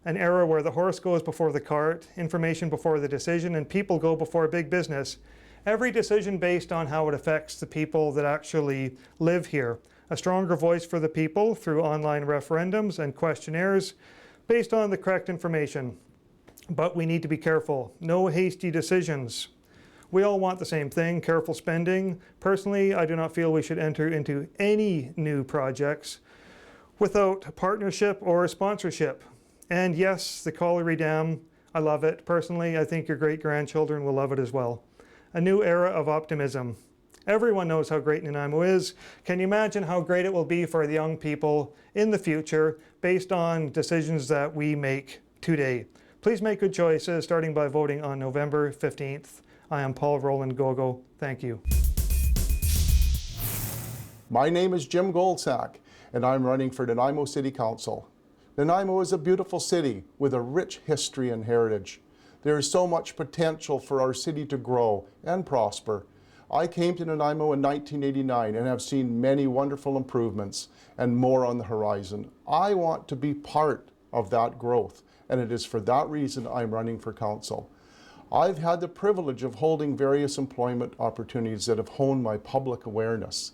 An era where the horse goes before the cart, information before the decision, and people go before big business. Every decision based on how it affects the people that actually live here. A stronger voice for the people through online referendums and questionnaires based on the correct information. but we need to be careful. No hasty decisions. We all want the same thing, careful spending. Personally, I do not feel we should enter into any new projects without partnership or sponsorship. And yes, the Colliery Dam, I love it. Personally, I think your great-grandchildren will love it as well. A new era of optimism. Everyone knows how great Nanaimo is. Can you imagine how great it will be for the young people in the future based on decisions that we make today? Please make good choices, starting by voting on November 15th. I am Paul Roland Gogo. Thank you. My name is Jim Goldsack, and I'm running for Nanaimo City Council. Nanaimo is a beautiful city with a rich history and heritage. There is so much potential for our city to grow and prosper. I came to Nanaimo in 1989 and have seen many wonderful improvements and more on the horizon. I want to be part of that growth, and it is for that reason I'm running for council. I've had the privilege of holding various employment opportunities that have honed my public awareness.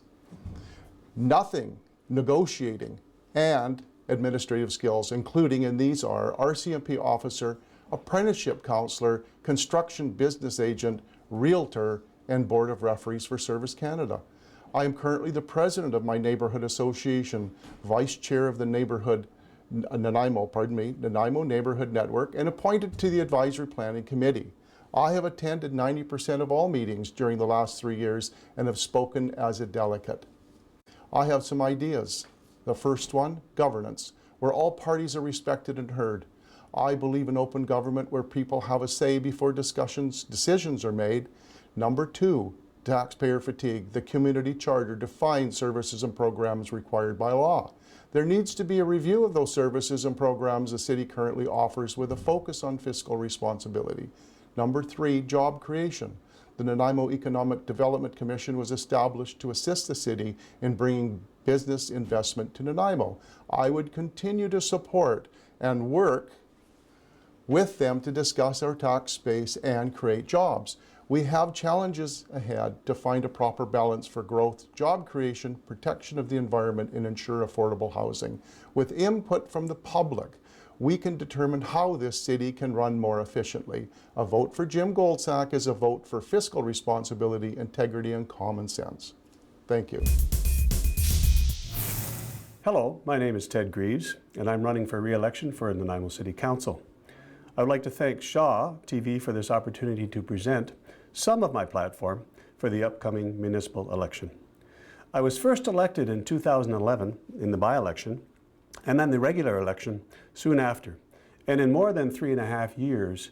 Nothing, negotiating, and administrative skills, including, and these are RCMP officer, apprenticeship counselor, construction business agent, realtor, and Board of Referees for Service Canada. I am currently the president of my neighborhood association, vice chair of the Nanaimo Neighborhood Network, and appointed to the Advisory Planning Committee. I have attended 90% of all meetings during the last 3 years and have spoken as a delegate. I have some ideas. The first one, governance, where all parties are respected and heard. I believe in open government where people have a say before decisions are made. Number two, taxpayer fatigue. The community charter defines services and programs required by law. There needs to be a review of those services and programs the city currently offers with a focus on fiscal responsibility. Number three, job creation. The Nanaimo Economic Development Commission was established to assist the city in bringing business investment to Nanaimo. I would continue to support and work with them to discuss our tax base and create jobs. We have challenges ahead to find a proper balance for growth, job creation, protection of the environment, and ensure affordable housing. With input from the public, we can determine how this city can run more efficiently. A vote for Jim Goldsack is a vote for fiscal responsibility, integrity, and common sense. Thank you. Hello, my name is Ted Greves, and I'm running for re-election for Nanaimo City Council. I would like to thank Shaw TV for this opportunity to present some of my platform for the upcoming municipal election. I was first elected in 2011 in the by-election, and then the regular election soon after. And in more than 3.5 years,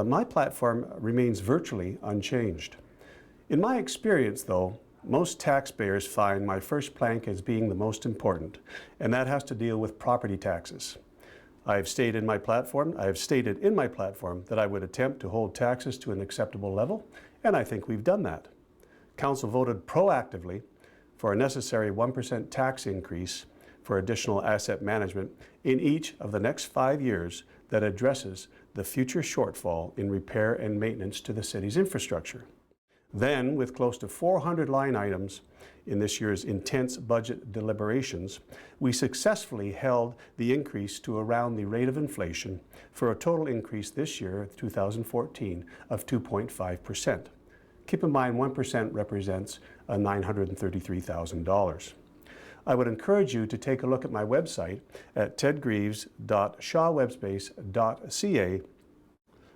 my platform remains virtually unchanged. In my experience, though, most taxpayers find my first plank as being the most important, and that has to deal with property taxes. I have stated in my platform that I would attempt to hold taxes to an acceptable level, and I think we've done that. Council voted proactively for a necessary 1% tax increase for additional asset management in each of the next 5 years that addresses the future shortfall in repair and maintenance to the city's infrastructure. Then, with close to 400 line items in this year's intense budget deliberations, we successfully held the increase to around the rate of inflation for a total increase this year, 2014, of 2.5%. Keep in mind, 1% represents $933,000. I would encourage you to take a look at my website at tedgreaves.shawwebspace.ca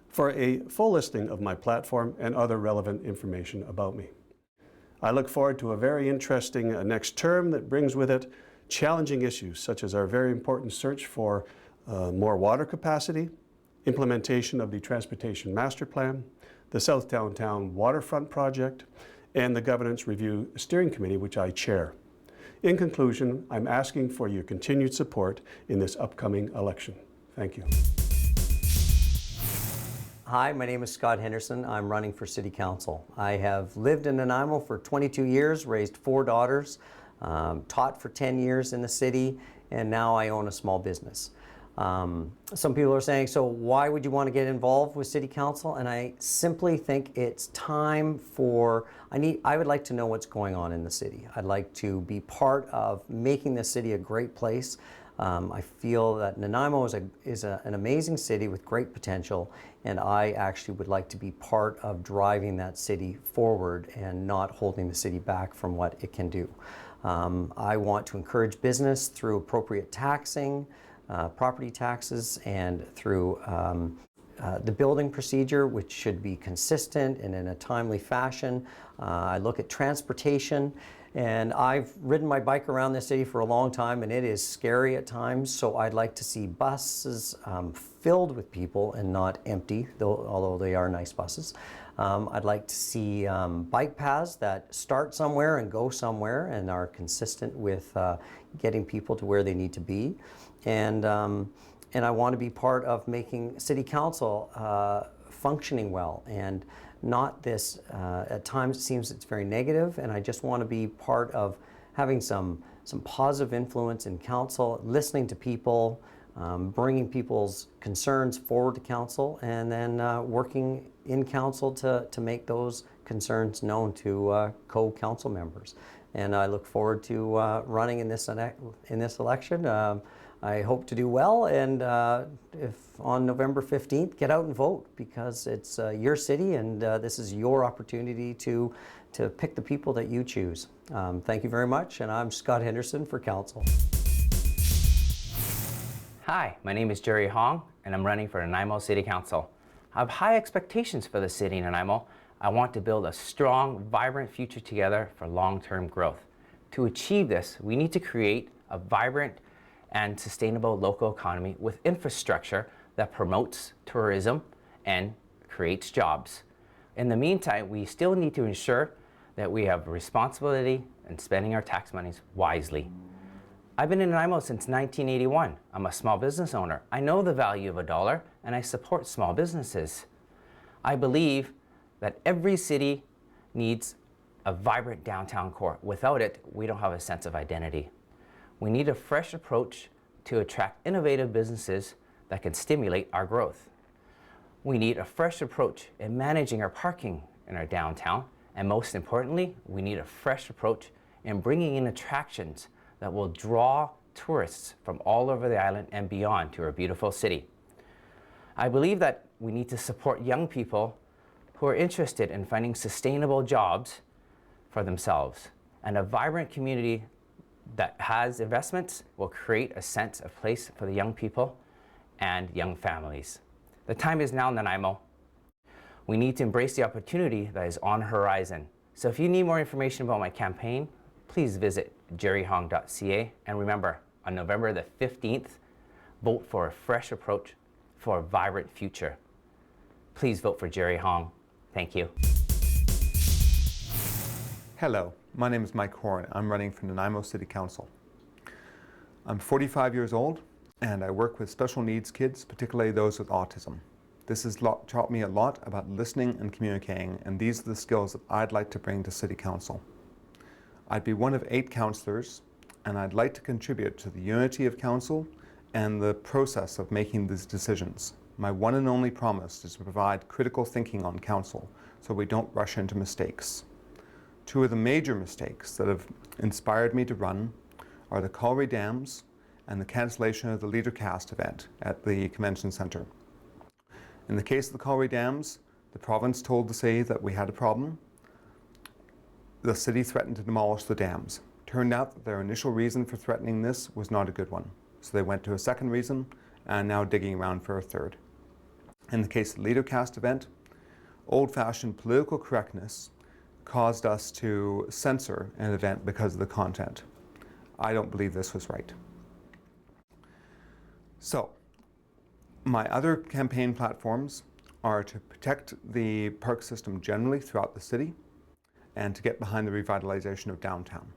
for a full listing of my platform and other relevant information about me. I look forward to a very interesting next term that brings with it challenging issues such as our very important search for more water capacity, implementation of the Transportation Master Plan, the South Downtown Waterfront Project, and the Governance Review Steering Committee, which I chair. In conclusion, I'm asking for your continued support in this upcoming election. Thank you. Hi, my name is Scott Henderson. I'm running for City Council. I have lived in Nanaimo for 22 years, raised 4 daughters, taught for 10 years in the city, and now I own a small business. Some people are saying, so why would you want to get involved with City Council? And I simply think it's time for, I would like to know what's going on in the city. I'd like to be part of making the city a great place. I feel that Nanaimo is an amazing city with great potential, and I actually would like to be part of driving that city forward and not holding the city back from what it can do. I want to encourage business through appropriate taxing, property taxes, and through the building procedure, which should be consistent and in a timely fashion. I look at transportation, and I've ridden my bike around this city for a long time, and it is scary at times, so I'd like to see buses filled with people and not empty, although they are nice buses. I'd like to see bike paths that start somewhere and go somewhere and are consistent with getting people to where they need to be. And I want to be part of making City Council functioning well, and not this, at times it seems it's very negative, and I just want to be part of having some positive influence in Council, listening to people, bringing people's concerns forward to Council, and then working in Council to make those concerns known to co-council members. And I look forward to running in this election. I hope to do well, and if on November 15th, get out and vote, because it's your city, and this is your opportunity to pick the people that you choose. Thank you very much, and I'm Scott Henderson for Council. Hi, my name is Jerry Hong, and I'm running for Nanaimo City Council. I have high expectations for the city of Nanaimo. I want to build a strong, vibrant future together for long-term growth. To achieve this, we need to create a vibrant and sustainable local economy with infrastructure that promotes tourism and creates jobs. In the meantime, we still need to ensure that we have responsibility in spending our tax monies wisely. I've been in Nanaimo since 1981. I'm a small business owner. I know the value of a dollar, and I support small businesses. I believe that every city needs a vibrant downtown core. Without it, we don't have a sense of identity. We need a fresh approach to attract innovative businesses that can stimulate our growth. We need a fresh approach in managing our parking in our downtown, and most importantly, we need a fresh approach in bringing in attractions that will draw tourists from all over the island and beyond to our beautiful city. I believe that we need to support young people who are interested in finding sustainable jobs for themselves, and a vibrant community that has investments will create a sense of place for the young people and young families. The time is now, Nanaimo. We need to embrace the opportunity that is on the horizon. So if you need more information about my campaign, please visit jerryhong.ca, and remember, on November the 15th, vote for a fresh approach for a vibrant future. Please vote for Jerry Hong. Thank you. Hello, my name is Mike Horn. I'm running for Nanaimo City Council. I'm 45 years old, and I work with special needs kids, particularly those with autism. This has taught me a lot about listening and communicating, and these are the skills that I'd like to bring to City Council. I'd be one of 8 councillors, and I'd like to contribute to the unity of Council and the process of making these decisions. My one and only promise is to provide critical thinking on Council so we don't rush into mistakes. 2 of the major mistakes that have inspired me to run are the Colliery Dams and the cancellation of the LeaderCast event at the Convention Centre. In the case of the Colliery Dams, the province told the city that we had a problem. The city threatened to demolish the dams. Turned out that their initial reason for threatening this was not a good one. So they went to a second reason and now digging around for a third. In the case of the LeaderCast event, old-fashioned political correctness caused us to censor an event because of the content. I don't believe this was right. So, my other campaign platforms are to protect the park system generally throughout the city and to get behind the revitalization of downtown.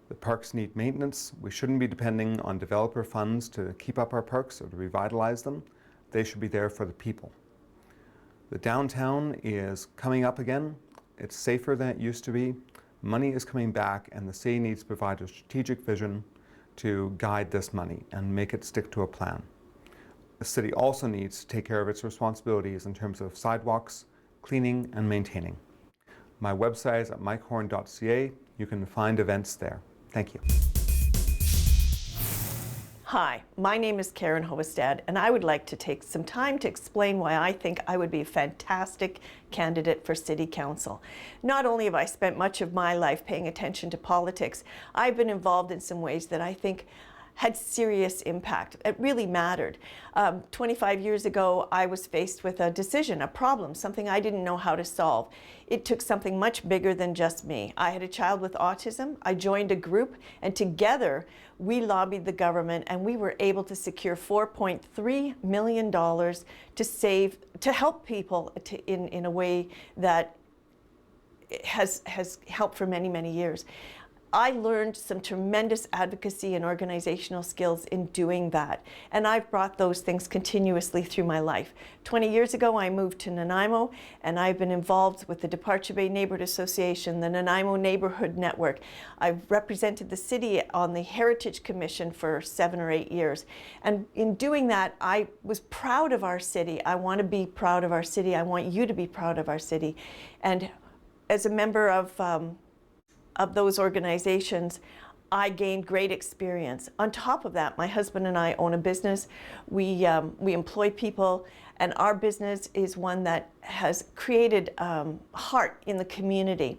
The parks need maintenance. We shouldn't be depending on developer funds to keep up our parks or to revitalize them. They should be there for the people. The downtown is coming up again. It's safer than it used to be. Money is coming back, and the city needs to provide a strategic vision to guide this money and make it stick to a plan. The city also needs to take care of its responsibilities in terms of sidewalks, cleaning, and maintaining. My website is at mikehorn.ca. You can find events there. Thank you. Hi, my name is Karen Hovestad, and I would like to take some time to explain why I think I would be a fantastic candidate for City Council. Not only have I spent much of my life paying attention to politics, I've been involved in some ways that I think had serious impact. It really mattered. 25 years ago, I was faced with a decision, a problem, something I didn't know how to solve. It took something much bigger than just me. I had a child with autism. I joined a group, and together we lobbied the government, and we were able to secure $4.3 million to help people in a way that has helped for many, many years. I learned some tremendous advocacy and organizational skills in doing that, and I've brought those things continuously through my life. 20 years ago, I moved to Nanaimo, and I've been involved with the Pattje Bay Neighborhood Association, the Nanaimo Neighborhood Network. I've represented the city on the Heritage Commission for 7 or 8 years, and in doing that, I was proud of our city. I want to be proud of our city. I want you to be proud of our city, and as a member of those organizations, I gained great experience. On top of that, my husband and I own a business. We employ people, and our business is one that has created heart in the community.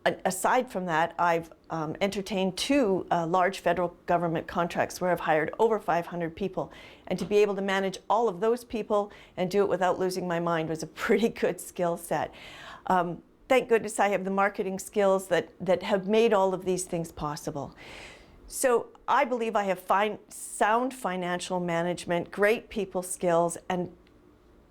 Aside from that, I've entertained 2 large federal government contracts where I've hired over 500 people. And to be able to manage all of those people and do it without losing my mind was a pretty good skill set. Thank goodness I have the marketing skills that have made all of these things possible. So I believe I have sound financial management, great people skills, and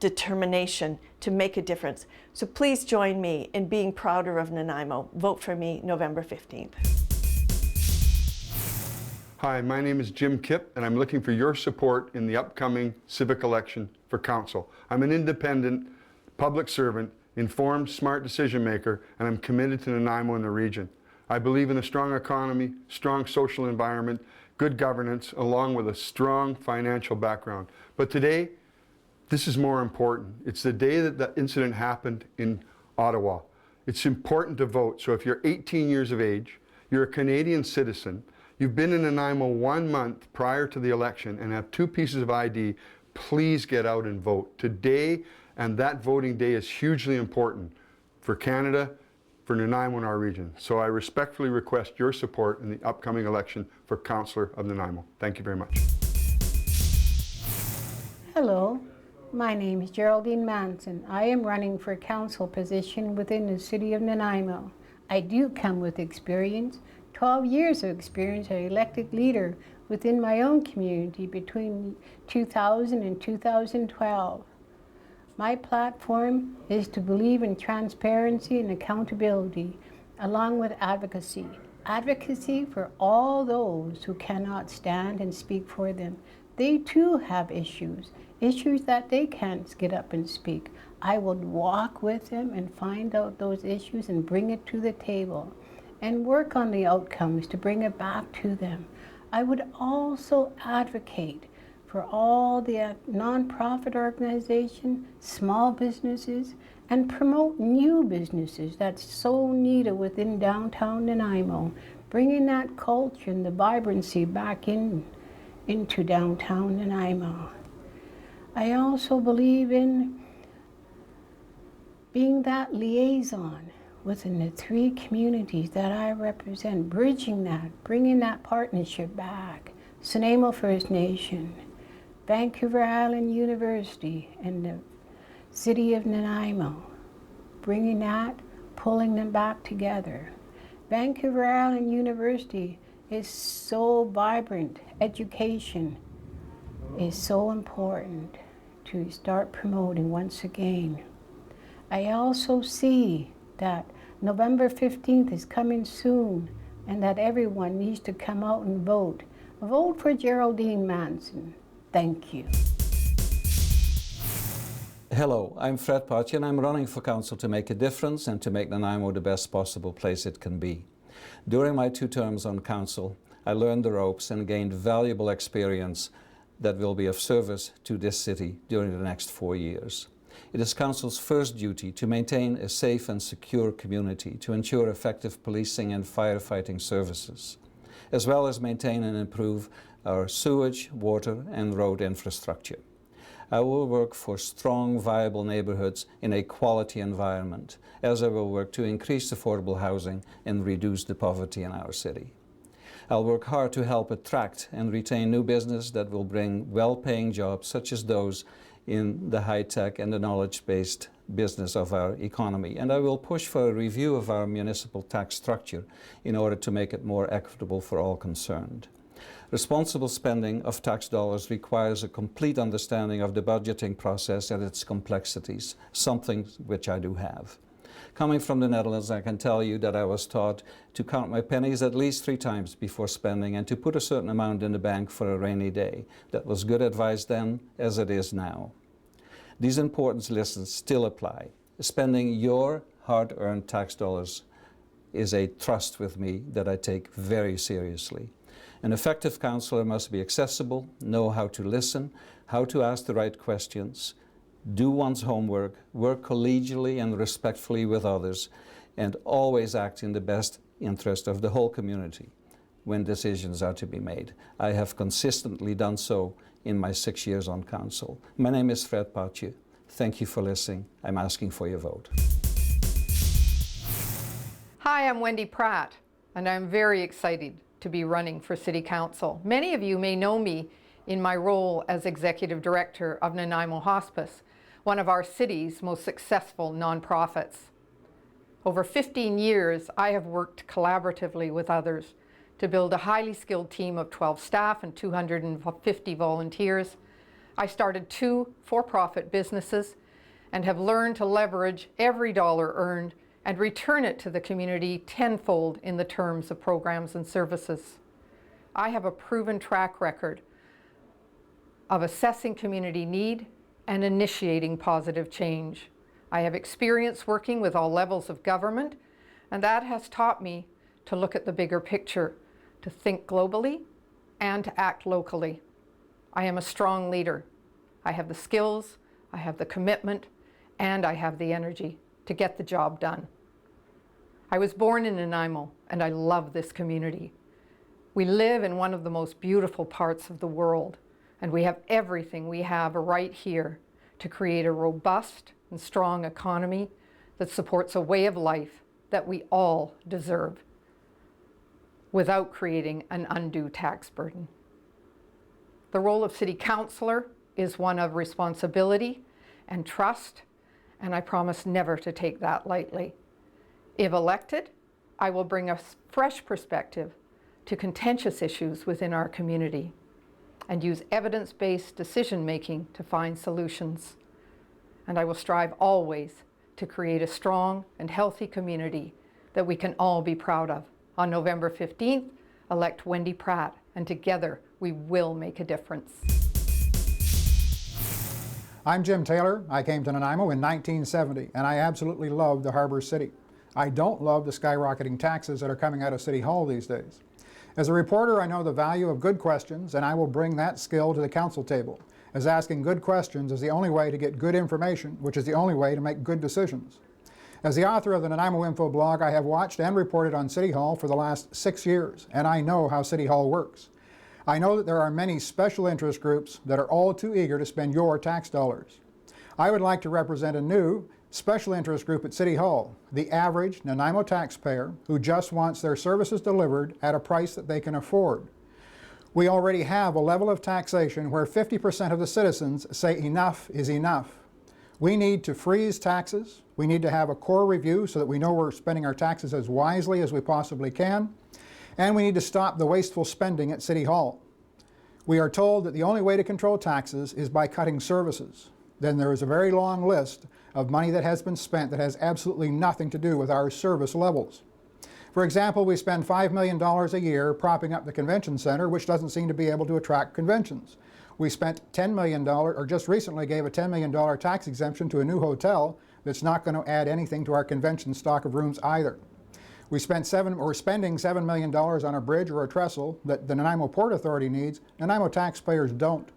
determination to make a difference. So please join me in being prouder of Nanaimo. Vote for me November 15th. Hi, my name is Jim Kipp, and I'm looking for your support in the upcoming civic election for council. I'm an independent public servant, informed, smart decision maker, and I'm committed to Nanaimo and the region. I believe in a strong economy, strong social environment, good governance, along with a strong financial background. But today, this is more important. It's the day that the incident happened in Ottawa. It's important to vote. So if you're 18 years of age, you're a Canadian citizen, you've been in Nanaimo 1 month prior to the election and have 2 pieces of ID, please get out and vote. Today, and that voting day is hugely important for Canada, for Nanaimo and our region. So I respectfully request your support in the upcoming election for Councillor of Nanaimo. Thank you very much. Hello, my name is Geraldine Manson. I am running for council position within the city of Nanaimo. I do come with experience, 12 years of experience as elected leader within my own community between 2000 and 2012. My platform is to believe in transparency and accountability, along with advocacy. Advocacy for all those who cannot stand and speak for them. They too have issues that they can't get up and speak. I would walk with them and find out those issues and bring it to the table and work on the outcomes to bring it back to them. I would also advocate for all the nonprofit organizations, small businesses, and promote new businesses that's so needed within downtown Nanaimo, bringing that culture and the vibrancy back into downtown Nanaimo. I also believe in being that liaison within the 3 communities that I represent, bridging that, bringing that partnership back. Nanaimo First Nation, Vancouver Island University, and the city of Nanaimo, bringing that, pulling them back together. Vancouver Island University is so vibrant. Education is so important to start promoting once again. I also see that November 15th is coming soon and that everyone needs to come out and vote. Vote for Geraldine Manson. Thank you. Hello, I'm Fred Pattje and I'm running for council to make a difference and to make Nanaimo the best possible place it can be. During my 2 terms on council, I learned the ropes and gained valuable experience that will be of service to this city during the next 4 years. It is council's first duty to maintain a safe and secure community, to ensure effective policing and firefighting services. as well as maintain and improve our sewage, water, and road infrastructure. I will work for strong, viable neighborhoods in a quality environment, as I will work to increase affordable housing and reduce the poverty in our city. I'll work hard to help attract and retain new business that will bring well-paying jobs such as those in the high-tech and the knowledge-based business of our economy. And I will push for a review of our municipal tax structure in order to make it more equitable for all concerned. Responsible spending of tax dollars requires a complete understanding of the budgeting process and its complexities, something which I do have. Coming from the Netherlands, I can tell you that I was taught to count my pennies at least 3 times before spending and to put a certain amount in the bank for a rainy day. That was good advice then, as it is now. These important lessons still apply. Spending your hard-earned tax dollars is a trust with me that I take very seriously. An effective councillor must be accessible, know how to listen, how to ask the right questions, do one's homework, work collegially and respectfully with others, and always act in the best interest of the whole community when decisions are to be made. I have consistently done so in my 6 years on council. My name is Fred Pattje. Thank you for listening. I'm asking for your vote. Hi, I'm Wendy Pratt, and I'm very excited to be running for City Council. Many of you may know me in my role as Executive Director of Nanaimo Hospice, one of our city's most successful nonprofits. Over 15 years, I have worked collaboratively with others to build a highly skilled team of 12 staff and 250 volunteers. I started 2 for-profit businesses and have learned to leverage every dollar earned and return it to the community tenfold in the terms of programs and services. I have a proven track record of assessing community need and initiating positive change. I have experience working with all levels of government, and that has taught me to look at the bigger picture, to think globally and to act locally. I am a strong leader. I have the skills, I have the commitment, and I have the energy to get the job done. I was born in Nanaimo, and I love this community. We live in one of the most beautiful parts of the world, and we have everything we have right here to create a robust and strong economy that supports a way of life that we all deserve without creating an undue tax burden. The role of City Councillor is one of responsibility and trust, and I promise never to take that lightly. If elected, I will bring a fresh perspective to contentious issues within our community and use evidence-based decision-making to find solutions. And I will strive always to create a strong and healthy community that we can all be proud of. On November 15th, elect Wendy Pratt, and together we will make a difference. I'm Jim Taylor. I came to Nanaimo in 1970, and I absolutely love the Harbor City. I don't love the skyrocketing taxes that are coming out of City Hall these days. As a reporter, I know the value of good questions, and I will bring that skill to the council table, as asking good questions is the only way to get good information, which is the only way to make good decisions. As the author of the Nanaimo Info blog, I have watched and reported on City Hall for the last 6 years, and I know how City Hall works. I know that there are many special interest groups that are all too eager to spend your tax dollars. I would like to represent a new special interest group at City Hall, the average Nanaimo taxpayer who just wants their services delivered at a price that they can afford. We already have a level of taxation where 50% of the citizens say enough is enough. We need to freeze taxes. We need to have a core review so that we know we're spending our taxes as wisely as we possibly can. And we need to stop the wasteful spending at City Hall. We are told that the only way to control taxes is by cutting services. Then there is a very long list of money that has been spent that has absolutely nothing to do with our service levels. For example, we spend $5 million a year propping up the convention center, which doesn't seem to be able to attract conventions. We spent $10 million, or just recently gave a $10 million tax exemption to a new hotel that's not going to add anything to our convention stock of rooms either. We're spending $7 million on a bridge or a trestle that the Nanaimo Port Authority needs. Nanaimo taxpayers don't.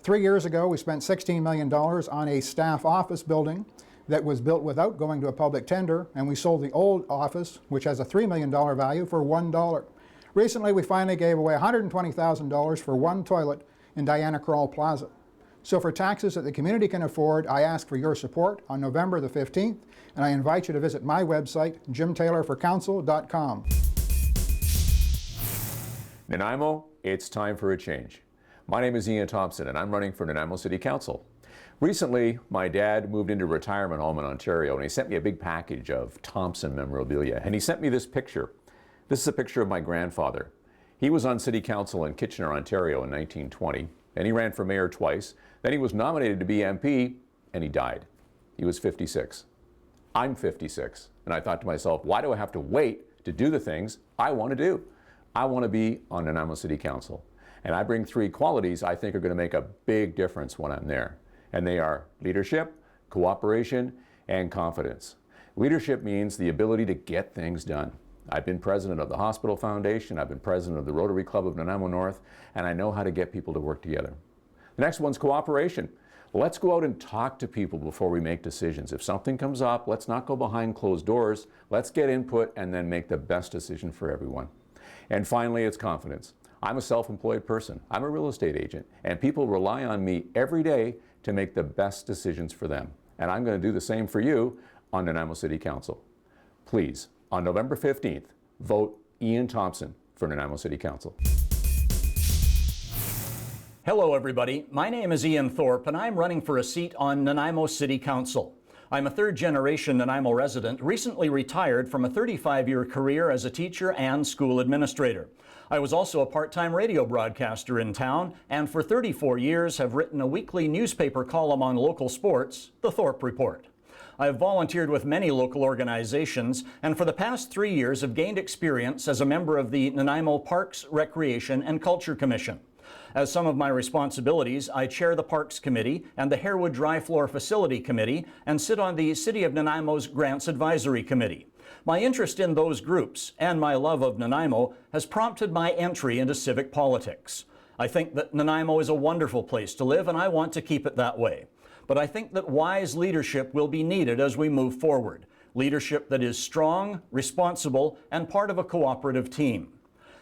3 years ago, we spent $16 million on a staff office building that was built without going to a public tender, and we sold the old office, which has a $3 million value, for $1. Recently, we finally gave away $120,000 for one toilet in Diana Krall Plaza. So for taxes that the community can afford, I ask for your support on November the 15th, and I invite you to visit my website, jimtaylorforcouncil.com. Nanaimo, it's time for a change. My name is Ian Thompson, and I'm running for Nanaimo City Council. Recently, my dad moved into a retirement home in Ontario, and he sent me a big package of Thompson memorabilia, and he sent me this picture. This is a picture of my grandfather. He was on City Council in Kitchener, Ontario in 1920, and he ran for mayor twice. Then he was nominated to be MP, and he died. He was 56. I'm 56, and I thought to myself, why do I have to wait to do the things I want to do? I want to be on Nanaimo City Council, and I bring three qualities I think are going to make a big difference when I'm there, and they are leadership, cooperation, and confidence. Leadership means the ability to get things done. I've been president of the Hospital Foundation, I've been president of the Rotary Club of Nanaimo North, and I know how to get people to work together. The next one's cooperation. Let's go out and talk to people before we make decisions. If something comes up, let's not go behind closed doors. Let's get input and then make the best decision for everyone. And finally, it's confidence. I'm a self-employed person. I'm a real estate agent, and people rely on me every day to make the best decisions for them. And I'm going to do the same for you on Nanaimo City Council. Please, on November 15th, vote Ian Thompson for Nanaimo City Council. Hello, everybody. My name is Ian Thorpe, and I'm running for a seat on Nanaimo City Council. I'm a third-generation Nanaimo resident, recently retired from a 35-year career as a teacher and school administrator. I was also a part-time radio broadcaster in town, and for 34 years have written a weekly newspaper column on local sports, the Thorpe Report. I have volunteered with many local organizations, and for the past 3 years have gained experience as a member of the Nanaimo Parks, Recreation, and Culture Commission. As some of my responsibilities, I chair the Parks Committee and the Harewood Dry Floor Facility Committee and sit on the City of Nanaimo's Grants Advisory Committee. My interest in those groups and my love of Nanaimo has prompted my entry into civic politics. I think that Nanaimo is a wonderful place to live, and I want to keep it that way. But I think that wise leadership will be needed as we move forward. Leadership that is strong, responsible, and part of a cooperative team.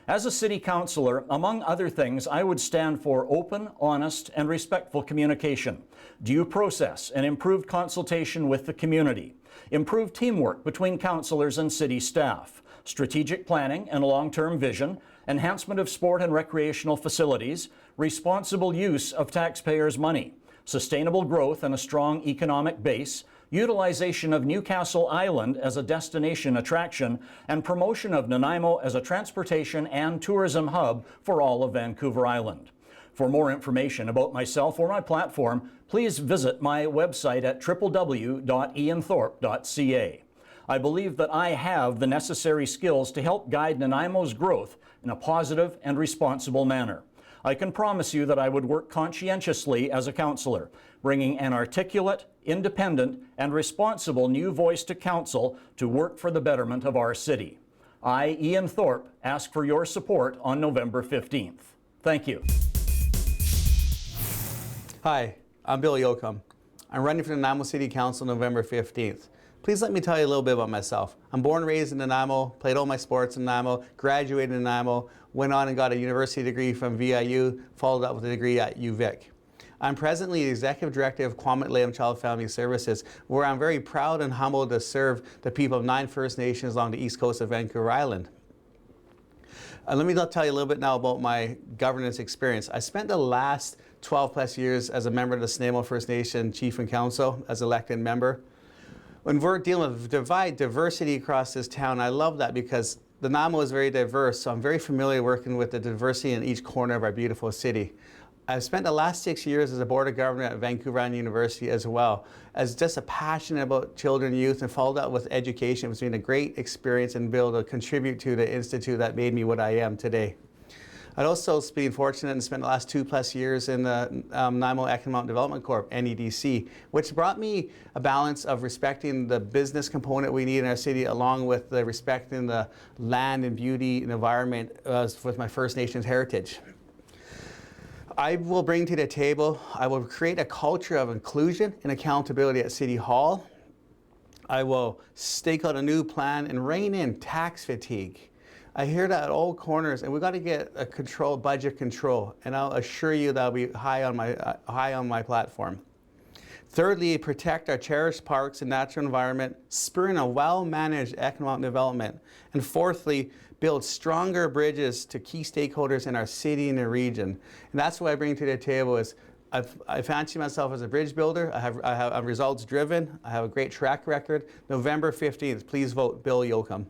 As a city councillor, among other things, I would stand for open, honest, and respectful communication, due process and improved consultation with the community, improved teamwork between councillors and city staff, strategic planning and long-term vision, enhancement of sport and recreational facilities, responsible use of taxpayers' money, sustainable growth and a strong economic base, utilization of Newcastle Island as a destination attraction, and promotion of Nanaimo as a transportation and tourism hub for all of Vancouver Island. For more information about myself or my platform, please visit my website at www.ianthorpe.ca. I believe that I have the necessary skills to help guide Nanaimo's growth in a positive and responsible manner. I can promise you that I would work conscientiously as a councillor, bringing an articulate, independent, and responsible new voice to council to work for the betterment of our city. I, Ian Thorpe, ask for your support on November 15th. Thank you. Hi, I'm Bill Yoachim. I'm running for the Nanaimo City Council November 15th. Please let me tell you a little bit about myself. I'm born and raised in Nanaimo, played all my sports in Nanaimo, graduated in Nanaimo, went on and got a university degree from VIU, followed up with a degree at UVic. I'm presently the Executive Director of Quamut Layum Child Family Services, where I'm very proud and humbled to serve the people of 9 First Nations along the east coast of Vancouver Island. Let me tell you a little bit now about my governance experience. I spent the last 12 plus years as a member of the Nanaimo First Nation Chief and Council as elected member. When we're dealing with diversity across this town, I love that because the Nanaimo is very diverse, so I'm very familiar working with the diversity in each corner of our beautiful city. I've spent the last 6 years as a Board of Governor at Vancouver Island University as well, as just a passionate about children and youth, and followed up with education. It's been a great experience and be able to contribute to the institute that made me what I am today. I've also been fortunate and spent the last 2+ years in the Nanaimo Economic Development Corp, NEDC, which brought me a balance of respecting the business component we need in our city, along with the respecting the land and beauty and environment with my First Nations heritage. I will bring to the table, I will create a culture of inclusion and accountability at City Hall. I will stake out a new plan and rein in tax fatigue. I hear that at all corners, and we've got to get a budget control, and I'll assure you that'll be high on my platform. Thirdly, protect our cherished parks and natural environment, spurring a well-managed economic development. And fourthly, build stronger bridges to key stakeholders in our city and the region. And that's what I bring to the table is I fancy myself as a bridge builder. I'm results driven. I have a great track record. November 15th, please vote Bill Yoachim.